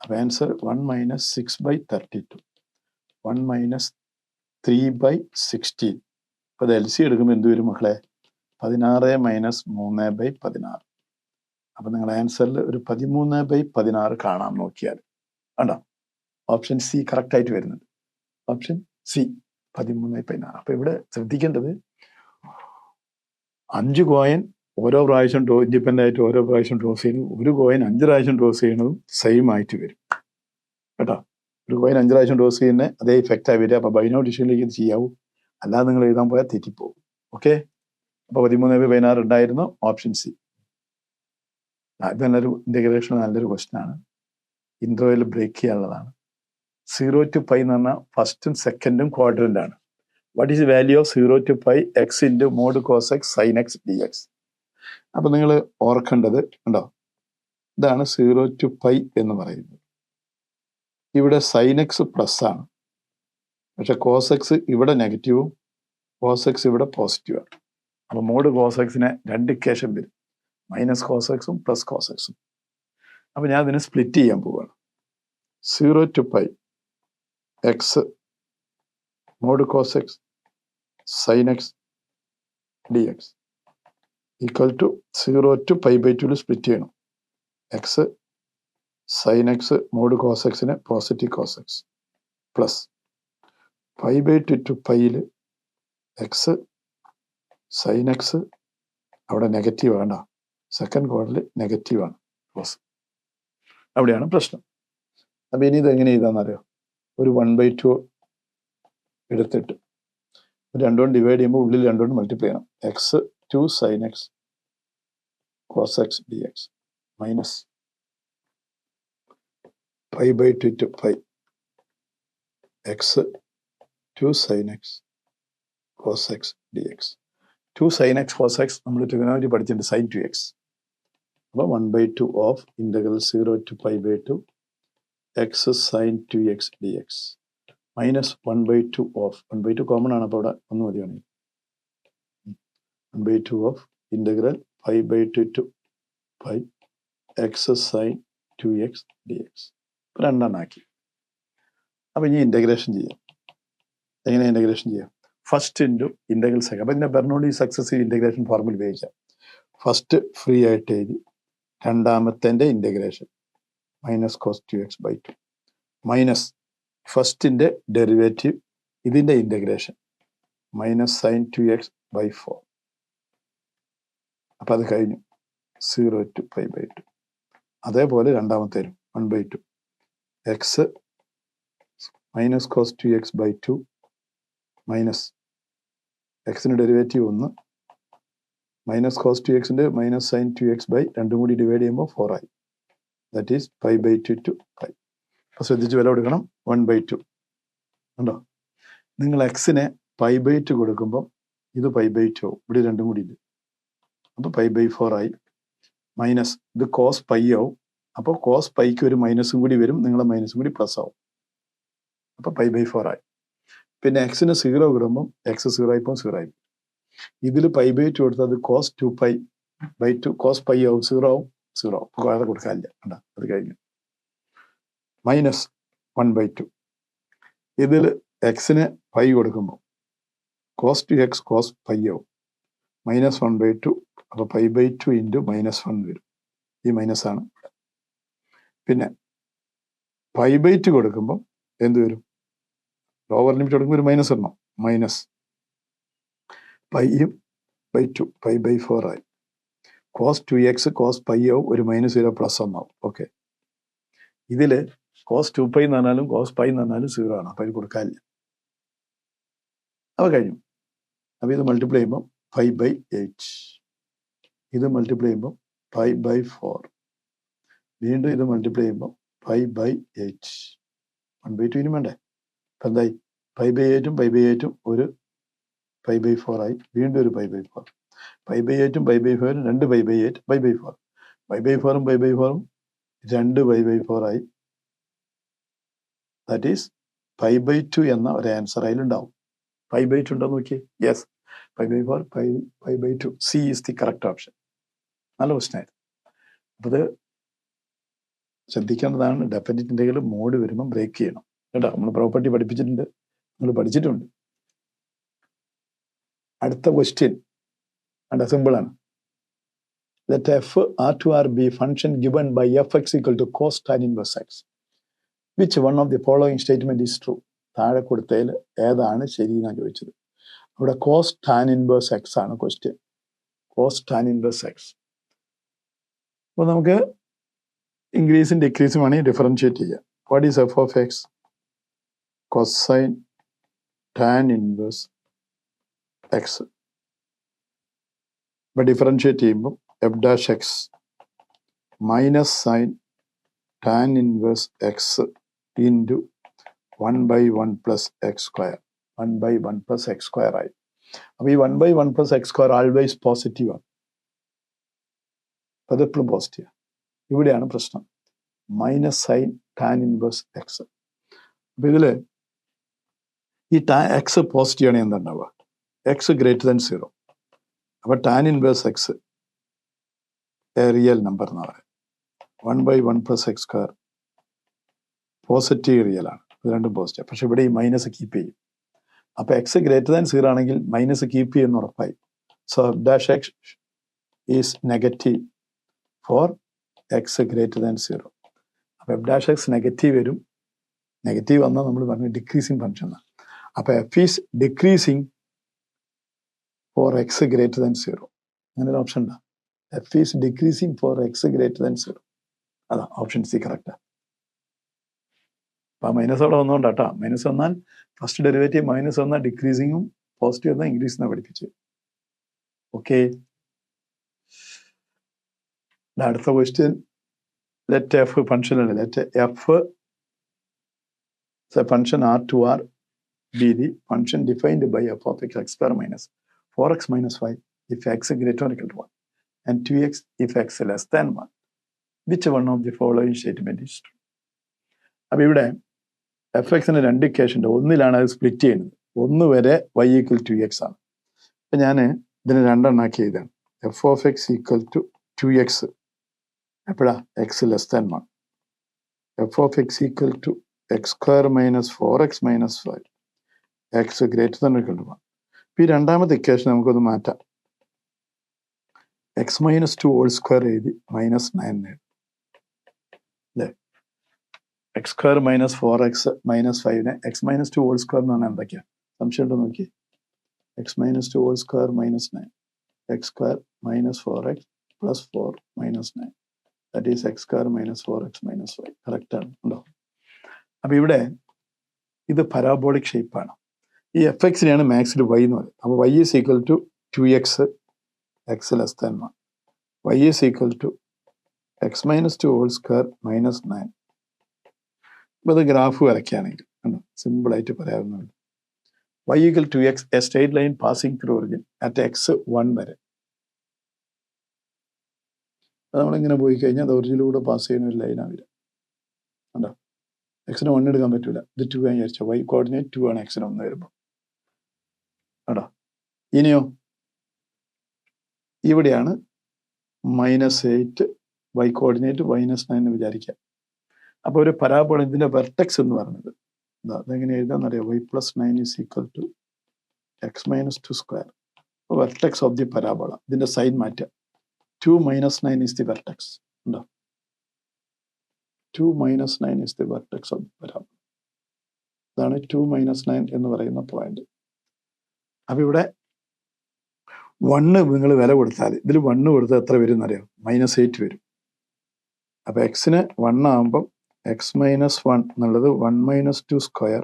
അപ്പോൾ ആൻസർ 1 minus 6/32. 1 minus 3/16. അപ്പോൾ അത് LC എടുക്കുമ്പോൾ എന്ത് വരും മക്കളെ? 16 മൈനസ് 3/16. അപ്പം നിങ്ങളുടെ ആൻസറിൽ ഒരു 13/16 കാണാൻ നോക്കിയാൽ കണ്ടോ? ഓപ്ഷൻ സി കറക്റ്റായിട്ട് വരുന്നുണ്ട്. Option C 13/16. അപ്പം ഇവിടെ ശ്രദ്ധിക്കേണ്ടത് 5 കോയിൻ ഓരോ പ്രാവശ്യം ഇൻഡിപെൻഡൻ്റ് ആയിട്ട് ഓരോ പ്രാവശ്യം ടോസ് ചെയ്യുന്നു. ഒരു കോയിൻ 5 പ്രാവശ്യം ടോസ് ചെയ്യുന്നതും സെയിം ആയിട്ട് വരും കേട്ടോ. ഒരു കോയിൻ 5 പ്രാവശ്യം ടോസ് ചെയ്യുന്ന അതേ ഇഫക്റ്റായി വരിക. അപ്പോൾ ബൈനോ ഡിസിഷനിലേക്ക് ഇത് ചെയ്യാവൂ, അല്ലാതെ നിങ്ങൾ എഴുതാൻ പോയാൽ തെറ്റിപ്പോകും. ഓക്കെ, അപ്പോൾ 13/16 ഉണ്ടായിരുന്നു ഓപ്ഷൻ സി. ഇത് നല്ലൊരു ഇൻ്റഗ്രേഷൻ, നല്ലൊരു ക്വസ്റ്റ്യൻ ആണ്. ഇൻട്രോയിൽ ബ്രേക്ക് ചെയ്യാനുള്ളതാണ്. 0 to π എന്ന് പറഞ്ഞാൽ ഫസ്റ്റും സെക്കൻഡും ക്വാഡ്രൻ്റ് ആണ്. What is value of 0 to π x into mod cos x sine x d x. അപ്പം നിങ്ങൾ ഓർക്കേണ്ടത് ഉണ്ടോ, ഇതാണ് 0 to π എന്ന് പറയുന്നത്. ഇവിടെ സൈൻ എക്സ് പ്ലസ് ആണ്, പക്ഷെ കോസ് എക്സ് ഇവിടെ നെഗറ്റീവും കോസ് എക്സ് ഇവിടെ പോസിറ്റീവാണ്. അപ്പോൾ മോഡ് കോസ് എക്സിനെ 2 ഇക്വേഷൻ വരും, മൈനസ് കോസ് എക്സും പ്ലസ് കോസ് എക്സും. അപ്പോൾ ഞാൻ ഇതിനെ സ്പ്ലിറ്റ് ചെയ്യാൻ പോവുകയാണ്. 0 to π x mod cos x sine x d x equal to 0 to π/2 split ചെയ്യണം. X sine x mod cos എക്സിന് positive cos x plus π/2 to πയിൽ എക്സ് സൈൻ എക്സ് അവിടെ നെഗറ്റീവ് വേണ്ട, സെക്കൻഡ് ക്വാർട്ടറിൽ നെഗറ്റീവാണ് പ്ലസ്. അവിടെയാണ് പ്രശ്നം. അപ്പം ഇനി ഇത് എങ്ങനെ ചെയ്താന്നറിയോ? ഒരു 1/2 എടുത്തിട്ട് 2 കൊണ്ട് ഡിവൈഡ് ചെയ്യുമ്പോൾ ഉള്ളിൽ 2 കൊണ്ട് മൾട്ടിപ്ലൈ ചെയ്യണം. X 2 sine x cos x d x minus π/2 to π x 2 sine x cos x d x. 2 sine x cos x നമ്മൾ ട്രിഗണോമെട്രി പഠിച്ചിട്ടുണ്ട്, സൈൻ 2x. അപ്പോൾ 1/2 of integral 0 to π/2 x sine 2x d x minus 1/2 of 1/2 common ആണ്, അപ്പോൾ ഇവിടെ 1 മതിയാണ്. 1/2 of integral π/2 to π x sine 2x d x. രണ്ടെണ്ണാക്കി. അപ്പം ഇനി ഇൻ്റഗ്രേഷൻ ചെയ്യാം. എങ്ങനെ ഇൻ്റഗ്രേഷൻ ചെയ്യാം? First into integral second. അപ്പം ഇതിനെ ബെർണോളി സക്സസീവ് ഇൻ്റഗ്രേഷൻ ഫോർമുല ഉപയോഗിക്കാം. ഫസ്റ്റ് ഫ്രീ ആയിട്ട് എഴുതി, രണ്ടാമത്തെ integration minus cos 2x/2 minus ഫസ്റ്റിൻ്റെ ഡെറിവേറ്റീവ് ഇതിൻ്റെ ഇൻ്റഗ്രേഷൻ മൈനസ് സൈൻ 2x/4. അപ്പം അത് കഴിഞ്ഞു. 0 to π/2. അതേപോലെ രണ്ടാമത്തേലും 1/2 x minus cos 2x/2 minus എക്സിൻ്റെ ഡെറിവേറ്റീവ് 1 മൈനസ് കോസ് 2xൻ്റെ മൈനസ് സൈൻ 2x/2 കൂടി ഡിവൈഡ് ചെയ്യുമ്പോൾ 4 ആയി. That is π/2 to π. അപ്പോൾ ശ്രദ്ധിച്ച് വില കൊടുക്കണം. 1/2 ഉണ്ടോ? നിങ്ങൾ എക്സിനെ π/2 കൊടുക്കുമ്പോൾ ഇത് π/2 ആവും, ഇവിടെ 2 കൂടി ഇല്ല, അപ്പോൾ π/4 ആയി. മൈനസ് ഇത് കോസ് π ആവും, അപ്പോൾ കോസ് πക്ക് ഒരു മൈനസും കൂടി വരും, നിങ്ങളെ മൈനസും കൂടി പ്ലസ് ആവും, അപ്പോൾ π/4 ആയി. പിന്നെ എക്സിന് 0 കിടുമ്പോൾ എക്സ് 0 ആയിപ്പോൾ 0 ആയി. ഇതിൽ π/2 കൊടുത്താൽ അത് കോസ് 2π/2 കോസ് π ആവും, 0 ആവും, 0 ആവും. അപ്പോൾ അത് കൊടുക്കാനില്ല, കണ്ടാ അത് കഴിഞ്ഞു. മൈനസ് 1/2 ഇതിൽ എക്സിന് π കൊടുക്കുമ്പോൾ കോസ് 2x കോസ് π ആവും, മൈനസ് 1/2. അപ്പോൾ π/2 ഇൻറ്റു മൈനസ് 1 വരും, ഈ മൈനസ് ആണ്. പിന്നെ π/2 കൊടുക്കുമ്പോൾ എന്ത് വരും? ലോവർ ലിമിറ്റ് കൊടുക്കുമ്പോൾ ഒരു മൈനസ് ഇടണം, മൈനസ് π/2 π/4 ആയി. കോസ് 2x കോസ് π ആവും, ഒരു മൈനസ് 0 പ്ലസ് 1 ആവും. ഓക്കെ, ഇതിൽ കോസ് 2π എന്ന് പറഞ്ഞാലും കോസ് π എന്ന് പറഞ്ഞാലും 0 ആണ്, അപ്പോൾ ഇത് കൊടുക്കാനില്ല. അപ്പോൾ കഴിഞ്ഞു. അപ്പോൾ ഇത് മൾട്ടിപ്ലൈ ചെയ്യുമ്പോൾ 5/8, ഇത് മൾട്ടിപ്ലൈ ചെയ്യുമ്പോൾ 5/4, വീണ്ടും ഇത് മൾട്ടിപ്ലൈ ചെയ്യുമ്പോൾ 5/8. 1/2 ഇനി വേണ്ടേ? അപ്പം എന്തായി? 5/8ഉം 5/8ഉം ഒരു 5/4 ആയി, വീണ്ടും ഒരു 5/4. 5/8ഉം 5/4ഉം 2 5/8 5/4. 5/4ഉം 5/4ഉം 2 5/4 ആയി, ദാറ്റ് ഈസ് 5/2 എന്ന ഒരു ആൻസർ അതിലുണ്ടാവും. 5/2 ഉണ്ടോ നോക്കിയേ. Yes, 5/4, 5/2. C is the correct option. നല്ല ക്വസ്റ്റൻ ആയിരുന്നു. അപ്പോൾ ഇത് ശ്രദ്ധിക്കേണ്ടതാണ്. ഡെഫിനിറ്റ് ഇന്റഗ്രൽ മോഡ് വരുമ്പോൾ ബ്രേക്ക് ചെയ്യണം കേട്ടോ. നമ്മൾ പ്രോപ്പർട്ടി പഠിപ്പിച്ചിട്ടുണ്ട്, നിങ്ങൾ പഠിച്ചിട്ടുണ്ട്. അടുത്ത ക്വസ്റ്റ്യൻ അത് സിമ്പിളാണ്. Let f R to R be function given by f x equal to cos tan inverse x. Which one of the following statement is true? താഴെ കൊടുത്തതിൽ ഏതാണ് ശരി എന്നാണ് ചോദിച്ചത്. അവിടെ കോസ് ടാൻ ഇൻവേഴ്സ് എക്സ് ആണ് question. Cos tan inverse x. അപ്പോൾ നമുക്ക് ഇൻക്രീസും ഡിക്രീസും വേണമെങ്കിൽ ഡിഫറൻഷിയേറ്റ് ചെയ്യാം. What is f of x? Cosine tan inverse x. ഇപ്പം ഡിഫറൻഷിയേറ്റ് ചെയ്യുമ്പോൾ f dash x minus sign tan inverse X into 1/1 plus X square. 1/1 plus X square ആയി. അപ്പോൾ ഈ 1/1 plus X square always positive ആണ്. അത് എപ്പോഴും positive. ഇവിടെയാണ് പ്രശ്നം. Minus sign tan inverse x. അപ്പോൾ ഇതിൽ ഈ എക്സ് പോസിറ്റീവ് ആണ് എന്തുണ്ടാവുക? X greater than 0. അപ്പോൾ tan inverse X A real number എന്ന് പറയാം. 1/1 plus X square positive real ആണ്. ഇത് രണ്ടും പോസിറ്റീവ്. പക്ഷെ ഇവിടെ ഈ മൈനസ് കീപ്പ് ചെയ്യും. അപ്പോൾ എക്സ് ഗ്രേറ്റർ ദാൻ 0 ആണെങ്കിൽ മൈനസ് കീപ്പ് ചെയ്യുന്ന ഉറപ്പായി. So f dash x is negative for x greater than 0. അപ്പോൾ എഫ് ഡാഷ് എക്സ് നെഗറ്റീവ് വരും. നെഗറ്റീവ് വന്നാൽ നമ്മൾ പറഞ്ഞു ഡിക്രീസിങ് ഫംഗ്ഷൻ ആണ്. അപ്പോൾ f is decreasing for x greater than 0. അങ്ങനെ ഒരു ഓപ്ഷൻ ഉണ്ടോ? F is decreasing for x greater than 0. അതാ ഓപ്ഷൻ സി കറക്റ്റാണ്. അപ്പം മൈനസ് അവിടെ വന്നുകൊണ്ടാട്ടോ. മൈനസ് വന്നാൽ ഫസ്റ്റ് ഡെറിവേറ്റീവ് മൈനസ് വന്നാൽ ഡിക്രീസിങ്ങും പോസിറ്റീവ് വന്നാൽ ഇൻക്രീസിങ്ങും പഠിപ്പിച്ചു. ഓക്കെ, അടുത്ത ക്വസ്റ്റ്യൻ. ലെറ്റ് എഫ് ഫംഗ്ഷൻ അല്ലേ. Let f function R to R be the function defined by f of x x square minus 4x minus 5 if x greater or equal to 1 and 2x if x less than 1. Which one of the following statement is true? അപ്പോൾ ഇവിടെ F എക്സിന് രണ്ട് equation ഉണ്ട്. ഒന്നിലാണ് അത് split ചെയ്യുന്നത്. 1 വരെ y equal to X ആണ്. അപ്പം ഞാൻ ഇതിന് രണ്ടെണ്ണാക്കി എഴുതാണ്. F of x equal to 2x എപ്പോഴാ? X less than 1. F of x equal to x square minus 4x minus 5 x greater than equal to 1. ഈ രണ്ടാമത്തെ ഇക്വേഷൻ നമുക്കൊന്ന് മാറ്റാം. എക്സ് മൈനസ് 2 ഹോൾ സ്ക്വയർ എഴുതി മൈനസ് 9 അല്ലേ. X square minus 4x minus 5 x minus 2 whole square എന്ന് പറഞ്ഞാൽ എന്തൊക്കെയാണ്? സംശയം ഉണ്ടോ നോക്കി. X minus 2 whole square minus 9 X square minus 4x plus 4 minus 9 that is X square minus 4x minus 5. കറക്റ്റാണ് ഉണ്ടോ? അപ്പം ഇവിടെ ഇത് പരാബോളിക് ഷേപ്പാണ്. ഈ എഫ് എക്സിനെയാണ് മാക്സിൽ വൈ എന്ന് പറയുന്നത്. അപ്പോൾ y is equal to 2x x less than 1. Y is equal to x minus 2 whole square minus 9. അപ്പോൾ അത് ഗ്രാഫ് വരയ്ക്കുകയാണെങ്കിൽ കണ്ടോ, സിമ്പിളായിട്ട് പറയാവുന്നതാണ്. Y equal to x a straight line passing through origin at x 1 വരെ. അത് നമ്മളിങ്ങനെ പോയി കഴിഞ്ഞാൽ അത് ഒറിജിനിലൂടെ പാസ് ചെയ്യുന്ന ഒരു ലൈനാണ് വരിക. കണ്ടോ, എക്സിന് 1 എടുക്കാൻ പറ്റില്ല. ഇത് 2 ആയി വിചാരിച്ചോ. വൈ കോർഡിനേറ്റ് 2 ആണ് എക്സിന് 1 വരുമ്പോൾ. കേട്ടോ, ഇനിയോ ഇവിടെയാണ് -8 വൈ കോർഡിനേറ്റ് -9 എന്ന് വിചാരിക്കാം. അപ്പോൾ ഒരു പരാബോള ഇതിന്റെ വെർട്ടെക്സ് എന്ന് പറയുന്നത് അതെങ്ങനെ എഴുതാന്നറിയാം. y + 9 is equal to x - 2 square. Vertex of the parabola. ഇതിന്റെ സൈൻ മാറ്റാം. 2 - 9 is the vertex. ഉണ്ടോ, 2 - 9 is the vertex of the parabola. ഇതാണ് 2 - 9 എന്ന് പറയുന്ന പോയിന്റ്. അപ്പൊ ഇവിടെ 1 നിങ്ങൾ വില കൊടുത്താൽ ഇതിൽ 1 കൊടുത്താൽ എത്ര വരും എന്നറിയാം? -8 വരും. അപ്പൊ എക്സിന് 1 ആകുമ്പം x - 1 എന്നുള്ളത് 1 - 2 സ്ക്വയർ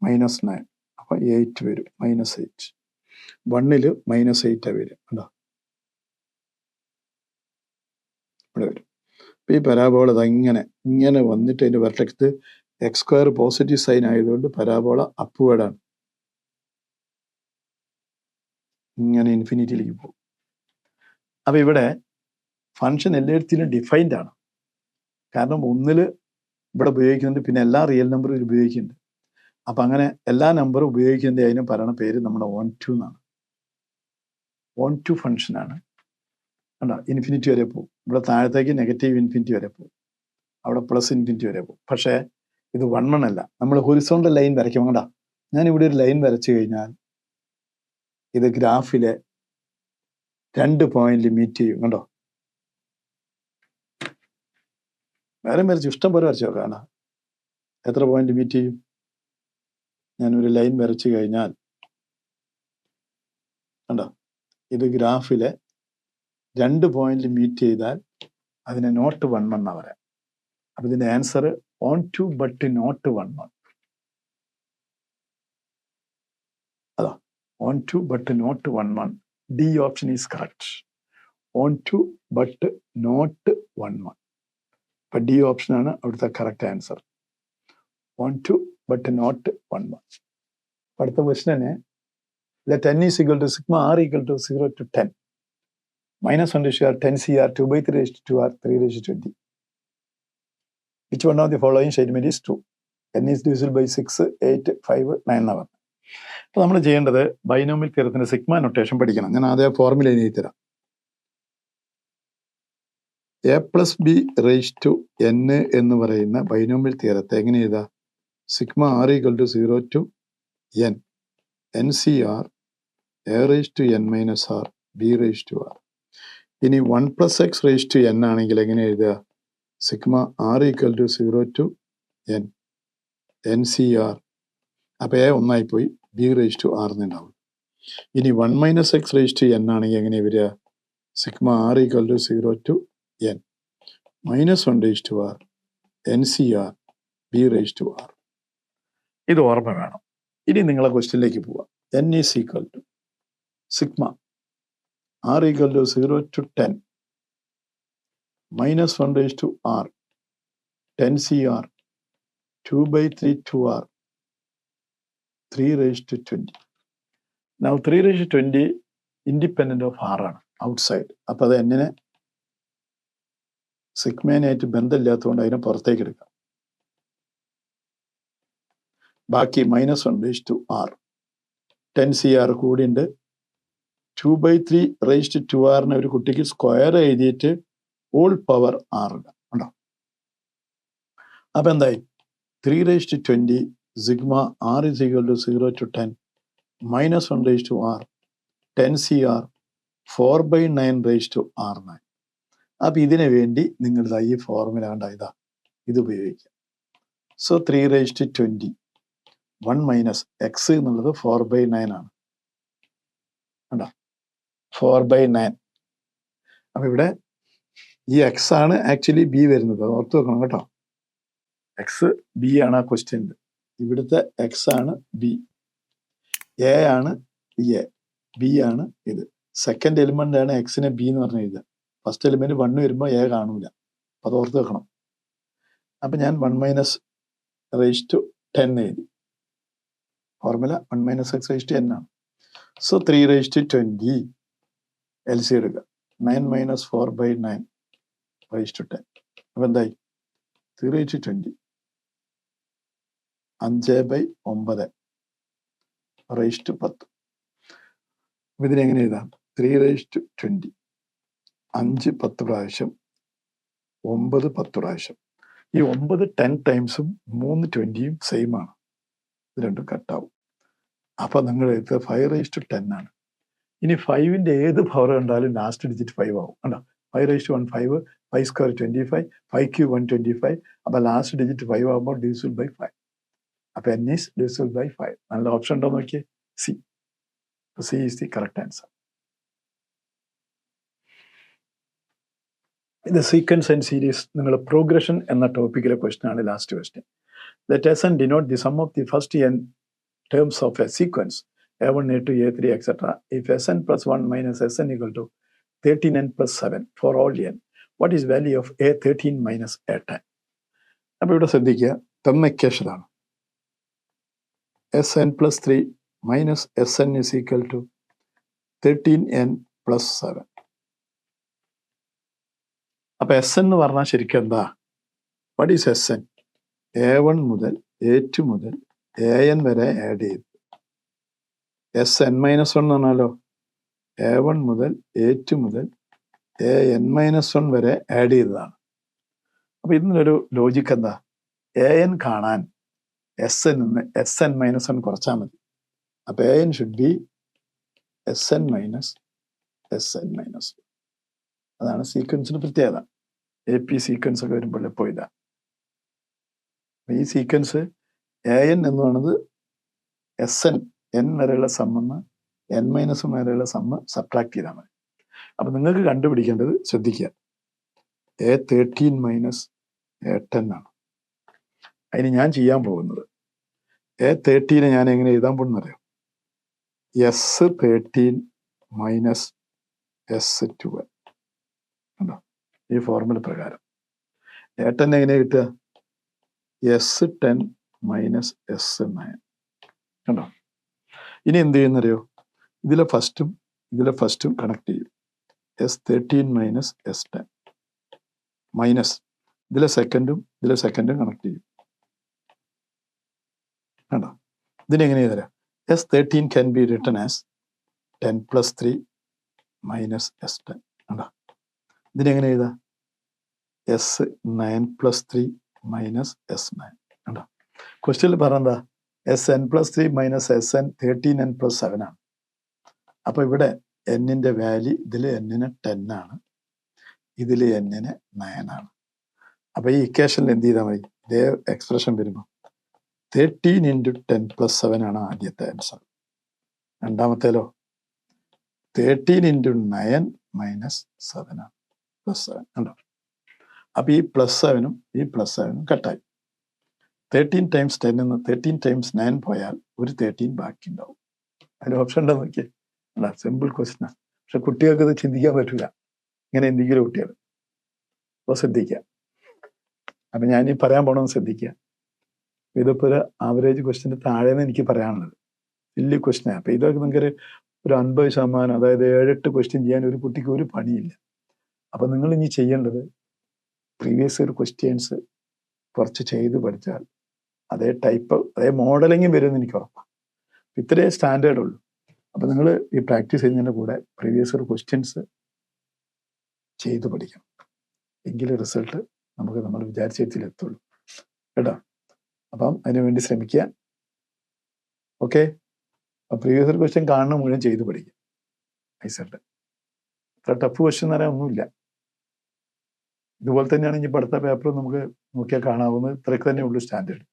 -9. അപ്പൊ 8 വരും. -8 1ൽ -8 വരും. ഉണ്ടോ, ഇവിടെ വരും. അപ്പൊ ഈ പരാബോള ഇങ്ങനെ വന്നിട്ട് അതിന്റെ vertex x square positive sign ആയതുകൊണ്ട് പരാബോള അപ്വേർഡാണ്. ഇങ്ങനെ ഇൻഫിനിറ്റിയിലേക്ക് പോകും. അപ്പൊ ഇവിടെ ഫംഗ്ഷൻ എല്ലായിടത്തിലും ഡിഫൈൻഡ് ആണ്. കാരണം 1ൽ ഇവിടെ ഉപയോഗിക്കുന്നുണ്ട്, പിന്നെ എല്ലാ റിയൽ നമ്പറും ഇത് ഉപയോഗിക്കുന്നുണ്ട്. അപ്പം അങ്ങനെ എല്ലാ നമ്പറും ഉപയോഗിക്കുന്നത് അതിന് പറയുന്ന പേര് നമ്മുടെ ഓൺ ടു എന്നാണ്. ഓൺ ടു ഫംഗ്ഷനാണ്. കണ്ടോ, ഇൻഫിനിറ്റി വരെ പോകും. ഇവിടെ താഴത്തേക്ക് നെഗറ്റീവ് ഇൻഫിനിറ്റി വരെ പോകും, അവിടെ പ്ലസ് ഇൻഫിനിറ്റി വരെ പോകും. പക്ഷേ ഇത് 1 അല്ല. നമ്മൾ ഹൊറിസോണ്ടൽ ലൈൻ വരയ്ക്കും. കണ്ടോ, ഞാനിവിടെ ഒരു ലൈൻ വരച്ചു കഴിഞ്ഞാൽ ഇത് ഗ്രാഫിലെ 2 പോയിന്റിൽ മീറ്റ് ചെയ്യും. കണ്ടോ, വേറെ വരച്ചു, ഇഷ്ടം പോലെ വരച്ചു നോക്കാം. കാണാം എത്ര പോയിന്റ് മീറ്റ് ചെയ്യും. ഞാനൊരു ലൈൻ വരച്ചു കഴിഞ്ഞാൽ കണ്ടോ, ഇത് ഗ്രാഫിലെ 2 പോയിന്റിൽ മീറ്റ് ചെയ്താൽ അതിനെ നോട്ട് 1 എന്നാ പറയാം. അപ്പൊ ഇതിന്റെ answer onto but not 1. അതാ onto but not 1. D option is correct. Onto but not 1. അപ്പൊ ഡി ഓപ്ഷൻ ആണ് അവിടുത്തെ correct answer. Onto but not 1. അടുത്ത ക്വസ്റ്റ്യന് let n is equal to sigma r equal to 0 to 10 minus 1 raised to r 10 cr 2 by 3 raised to 2r 3 raised to 20. Which one of the following statement is true? n is divisible by 6, 8, 5, 9 എന്നാണ്. അപ്പോൾ നമ്മൾ ചെയ്യേണ്ടത് binomial തിയറത്തിന്റെ sigma notation പഠിക്കണം. ഞാൻ ആദ്യം formula എഴുതി തരാം. A plus b raise to n എന്ന് പറയുന്ന ബൈനോമിയൽ തിയറത്തെ എങ്ങനെ എഴുതാം? Sigma r equal to 0 to n NCR a raised to n minus r b raised to r. ഇനി 1 plus x raised to n ആണെങ്കിൽ എങ്ങനെ എഴുതുക? Sigma r equal to 0 to n NCR. അപ്പോൾ എ ഒന്നായിപ്പോയി, b raise to r എന്നുണ്ടാവും. ഇനി 1 minus x raise to n ആണെങ്കിൽ എങ്ങനെ വരിക? Sigma r equal to 0 to n minus 1 raise to r NCR b raise to r. ഇത് ഓർമ്മ വേണം. ഇനി നിങ്ങളെ ക്വസ്റ്റ്യനിലേക്ക് പോവാം. n is equal to sigma r equal to 0 to 10 minus 1 raise to r 10 CR 2 by 3 2R 3 raised to 20. Now 3 raised to 20 independent of R ആണ്, outside. അപ്പം അത് എന്നിനെ സിഗ്മേനായിട്ട് ബന്ധമില്ലാത്തതുകൊണ്ട് അതിനെ പുറത്തേക്ക് എടുക്കാം. ബാക്കി minus 1 raise to r 10 CR കൂടിയുണ്ട്. 2 by 3 റേസ് ടു 2R ഒരു കുട്ടിക്ക് സ്ക്വയർ എഴുതിയിട്ട് ഹോൾ പവർ ആർ ഉണ്ടോ. അപ്പം എന്തായി? 3 raised to 20 sigma r is equal to 0 to 10 minus 1 raised to r 10 CR 4 by 9 raised to r9. അപ്പം ഇതിനു വേണ്ടി നിങ്ങൾ ഈ ഫോർമുല കണ്ട ഇതാ, ഇത് ഉപയോഗിക്കാം. So 3 raised to 20 1 minus X എന്നുള്ളത് 4 by 9 ആണ് കണ്ടോ, 4 by 9. അപ്പം ഇവിടെ ഈ എക്സ് ആണ് ആക്ച്വലി ബി വരുന്നത്, ഓർത്ത് വെക്കണം കേട്ടോ. എക്സ് ബി ആണ് ആ ക്വസ്റ്റ്യനിൽ. ഇവിടുത്തെ എക്സ് ആണ് ബി, എ ആണ് എ, ബി ആണ് ഇത്. സെക്കൻഡ് എലിമെന്റ് ആണ് എക്സിനെ ബി എന്ന് പറഞ്ഞ എഴുതുക. ഫസ്റ്റ് എലിമെന്റ് 1 വരുമ്പോൾ എ കാണൂല, അത് ഓർത്ത് വെക്കണം. അപ്പം ഞാൻ 1 മൈനസ് റേസ് ടു 10 എഴുതി. Formula 1 minus x raise to n ആണ്. So 3 raise to 20 L C എടുക്കുക. 9 മൈനസ് 4 by 9 റേസ് ടു 10. അപ്പം എന്തായി? 3 raise to 20 5 by 9 raise to 10. അപ്പം ഇതിനെങ്ങനെ എഴുതാം? 3 റേസ് ടു 20 5 10 പ്രാവശ്യം 9 10 പ്രാവശ്യം. ഈ 9 10 ടൈംസും 3 20യും സെയിം ആണ്, ഇത് രണ്ടും കട്ടാവും. അപ്പം നിങ്ങൾ എഴുതുക 5 റേസ് ടു 10 ആണ്. ഇനി 5ന്റെ ഏത് പവർ കണ്ടാലും ലാസ്റ്റ് ഡിജിറ്റ് 5 ആവും. കണ്ടോ, 5 റേസ് ടു 1 5, 5 സ്ക്വയർ 25, 5 ക്യൂബ് 125. അപ്പം ലാസ്റ്റ് ഡിജിറ്റ് 5 ആകുമ്പോൾ ഡിവിസിബിൾ ബൈ 5. അപ്പം n is divisible by 5. നല്ല ഓപ്ഷൻ ഉണ്ടോ നോക്കിയേ, C. C is the correct answer. ഇത് സീക്വൻസ് ആൻഡ് സീരീസ്, നിങ്ങൾ പ്രോഗ്രഷൻ എന്ന ടോപ്പിക്കിലെ ക്വസ്റ്റ്യൻ ആണ് last question. Let Sn denote the sum of the first n terms of a sequence a1, a2, a3, etc. If Sn plus 1 minus Sn equal to 13n plus 7 for all n, what is value of a13 minus a10? അപ്പോൾ ഇവിടെ ശ്രദ്ധിക്കുക, തന്ന ഇക്വേഷനാണ്. Sn plus 3 minus Sn is equal to 13n plus 7. അപ്പം Sn എന്ന് പറഞ്ഞാൽ ശരിക്കും എന്താ? What is Sn? A1 മുതൽ A2 മുതൽ AN വരെ ആഡ് ചെയ്തു. Sn-1 എന്ന് പറഞ്ഞാലോ A1 മുതൽ A2 മുതൽ AN-1 വരെ ആഡ് ചെയ്തതാണ്. അപ്പൊ ഇതിനൊരു ലോജിക്ക് എന്താ? AN കാണാൻ Sn-1 കുറച്ചാൽ മതി. അപ്പൊ AN ഷുഡ് ബി Sn-1. അതാണ് സീക്വൻസിന് പ്രത്യേകത. AP സീക്വൻസ് ഒക്കെ വരുമ്പോൾ എപ്പോൾ ഇതാ ഈ സീക്വൻസ് AN എന്ന് പറയുന്നത് N വരെയുള്ള സമ്മെന്ന് N-1 വരെയുള്ള സമ്മ് സബ്ട്രാക്ട് ചെയ്താൽ മതി. അപ്പൊ നിങ്ങൾക്ക് കണ്ടുപിടിക്കേണ്ടത് ശ്രദ്ധിക്കുക, A13 - A10 ആണ്. അതിന് ഞാൻ ചെയ്യാൻ പോകുന്നത് A13 ഞാൻ എങ്ങനെ എഴുതാൻ പോകുന്നറിയോ? S13 - S12 കണ്ടോ? ഈ ഫോർമുല പ്രകാരം A10 എങ്ങനെ കിട്ടുക? S10 - S9 കണ്ടോ? ഇനി എന്ത് ചെയ്യുന്നറിയോ? ഇതിലെ ഫസ്റ്റും കണക്ട് ചെയ്യും. S13 - S10 മൈനസ് ഇതിലെ സെക്കൻഡും കണക്ട് ചെയ്യും. കണ്ടോ? ഇതിനെങ്ങനെ തരാം? S13 can be written as 10 + 3 - S10. കണ്ടോ? ഇതിനെങ്ങനെ എഴുതാം? S9 + 3 - S9. കണ്ടോ? ക്വസ്റ്റ്യനിൽ പറഞ്ഞെന്താ? Sn+3 - Sn 13n + 7 ആണ്. അപ്പൊ ഇവിടെ എന്നിന്റെ വാല്യൂ ഇതില് എന്നിന് 10 ആണ്, ഇതില് എന്നിന് 9 ആണ്. അപ്പൊ ഈ ഇക്വേഷനിൽ എന്ത് ചെയ്താൽ മതി? ഇതേ എക്സ്പ്രഷൻ വരുമ്പോൾ 13 × 10 + 7 ആണ് ആദ്യത്തെ ആൻസർ. രണ്ടാമത്തേലോ 13 × 9 - 7 ആണ്, +7 കണ്ടോ? അപ്പൊ ഈ +7 കട്ടായി. 13 × 10 എന്ന് 13 × 9 പോയാൽ ഒരു 13 ബാക്കി ഉണ്ടാവും. അതിന് ഓപ്ഷൻ ഉണ്ടോ നോക്കിയേ. അല്ല, സിമ്പിൾ ക്വസ്റ്റ്യനാണ്. പക്ഷെ കുട്ടികൾക്ക് ഇത് ചിന്തിക്കാൻ പറ്റില്ല, ഇങ്ങനെ എന്തെങ്കിലും കുട്ടികൾ. അപ്പോൾ ശ്രദ്ധിക്കുക. അപ്പൊ ഞാൻ ഈ പറയാൻ പോണമെന്ന് ശ്രദ്ധിക്കുക. ഇതിപ്പോ ഒരു ആവറേജ് ക്വസ്റ്റ്യന് താഴെന്ന് എനിക്ക് പറയാനുള്ളത് വലിയ ക്വസ്റ്റ്യനാണ്. അപ്പൊ ഇതൊക്കെ നിങ്ങൾക്ക് ഒരു 50%, അതായത് 7-8 ക്വസ്റ്റ്യൻ ചെയ്യാൻ ഒരു കുട്ടിക്ക് ഒരു പണിയില്ല. അപ്പൊ നിങ്ങൾ ഇനി ചെയ്യേണ്ടത് പ്രീവിയസ് ഇയർ ക്വസ്റ്റ്യൻസ് കുറച്ച് ചെയ്ത് പഠിച്ചാൽ അതേ ടൈപ്പ് അതേ മോഡലിംഗ് വരുമെന്ന് എനിക്ക് ഉറപ്പാണ്. ഇത്രയേ സ്റ്റാൻഡേർഡ് ഉള്ളൂ. അപ്പൊ നിങ്ങൾ ഈ പ്രാക്ടീസ് ചെയ്യുന്നതിൻ്റെ കൂടെ പ്രീവിയസ് ഇയർ ക്വസ്റ്റ്യൻസ് ചെയ്ത് പഠിക്കണം. എങ്കിലേ റിസൾട്ട് നമുക്ക് നമ്മൾ വിചാരിച്ച എത്തുള്ളൂ കേട്ടോ. അപ്പം അതിനുവേണ്ടി ശ്രമിക്കുക. ഓക്കെ. അപ്പം പ്രീവിയസ് ഇയർ ക്വസ്റ്റ്യൻ കാണുന്ന മുഴുവൻ ചെയ്ത് പഠിക്കുക. ഐസെട്ട് അത്ര ടഫ് ക്വസ്റ്റ്യൻ എന്ന് പറയാൻ ഒന്നുമില്ല. ഇതുപോലെ തന്നെയാണ് ഇനി അടുത്ത പേപ്പർ നമുക്ക് നോക്കിയാൽ കാണാവുന്നത്. ഇത്രയൊക്കെ തന്നെ ഉള്ളൂ സ്റ്റാൻഡേർഡ്.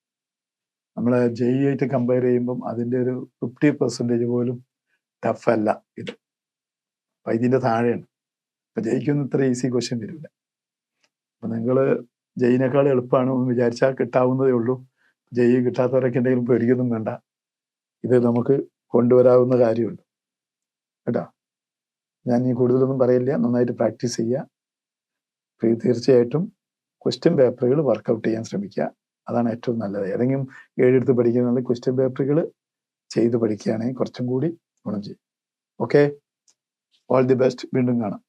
നമ്മൾ JEE ആയിട്ട് കമ്പയർ ചെയ്യുമ്പം അതിൻ്റെ ഒരു 50% പോലും ടഫ് അല്ല ഇത്. അപ്പം ഇതിൻ്റെ താഴെയാണ്. അപ്പം JEEക്കൊന്നും ഇത്ര ഈസി ക്വസ്റ്റ്യൻ വരില്ല. അപ്പം നിങ്ങൾ JEEനേക്കാൾ എളുപ്പമാണ് എന്ന് വിചാരിച്ചാൽ കിട്ടാവുന്നതേ ഉള്ളൂ. JEE കിട്ടാത്തവരൊക്കെ എന്തെങ്കിലും പേടിക്കൊന്നും വേണ്ട. ഇത് നമുക്ക് കൊണ്ടുവരാവുന്ന കാര്യമുള്ളൂ കേട്ടോ. ഞാൻ ഇനി കൂടുതലൊന്നും പറയില്ല. നന്നായിട്ട് പ്രാക്ടീസ് ചെയ്യുക. തീർച്ചയായിട്ടും ക്വസ്റ്റ്യൻ പേപ്പറുകൾ വർക്കൗട്ട് ചെയ്യാൻ ശ്രമിക്കുക. അതാണ് ഏറ്റവും നല്ലത്. ഏതെങ്കിലും 7 എടുത്ത് പഠിക്കുന്നത് ക്വസ്റ്റ്യൻ പേപ്പറുകൾ ചെയ്ത് പഠിക്കുകയാണെങ്കിൽ കുറച്ചും കൂടി ഗുണം ചെയ്യും. Okay, all the best. വീണ്ടും കാണാം.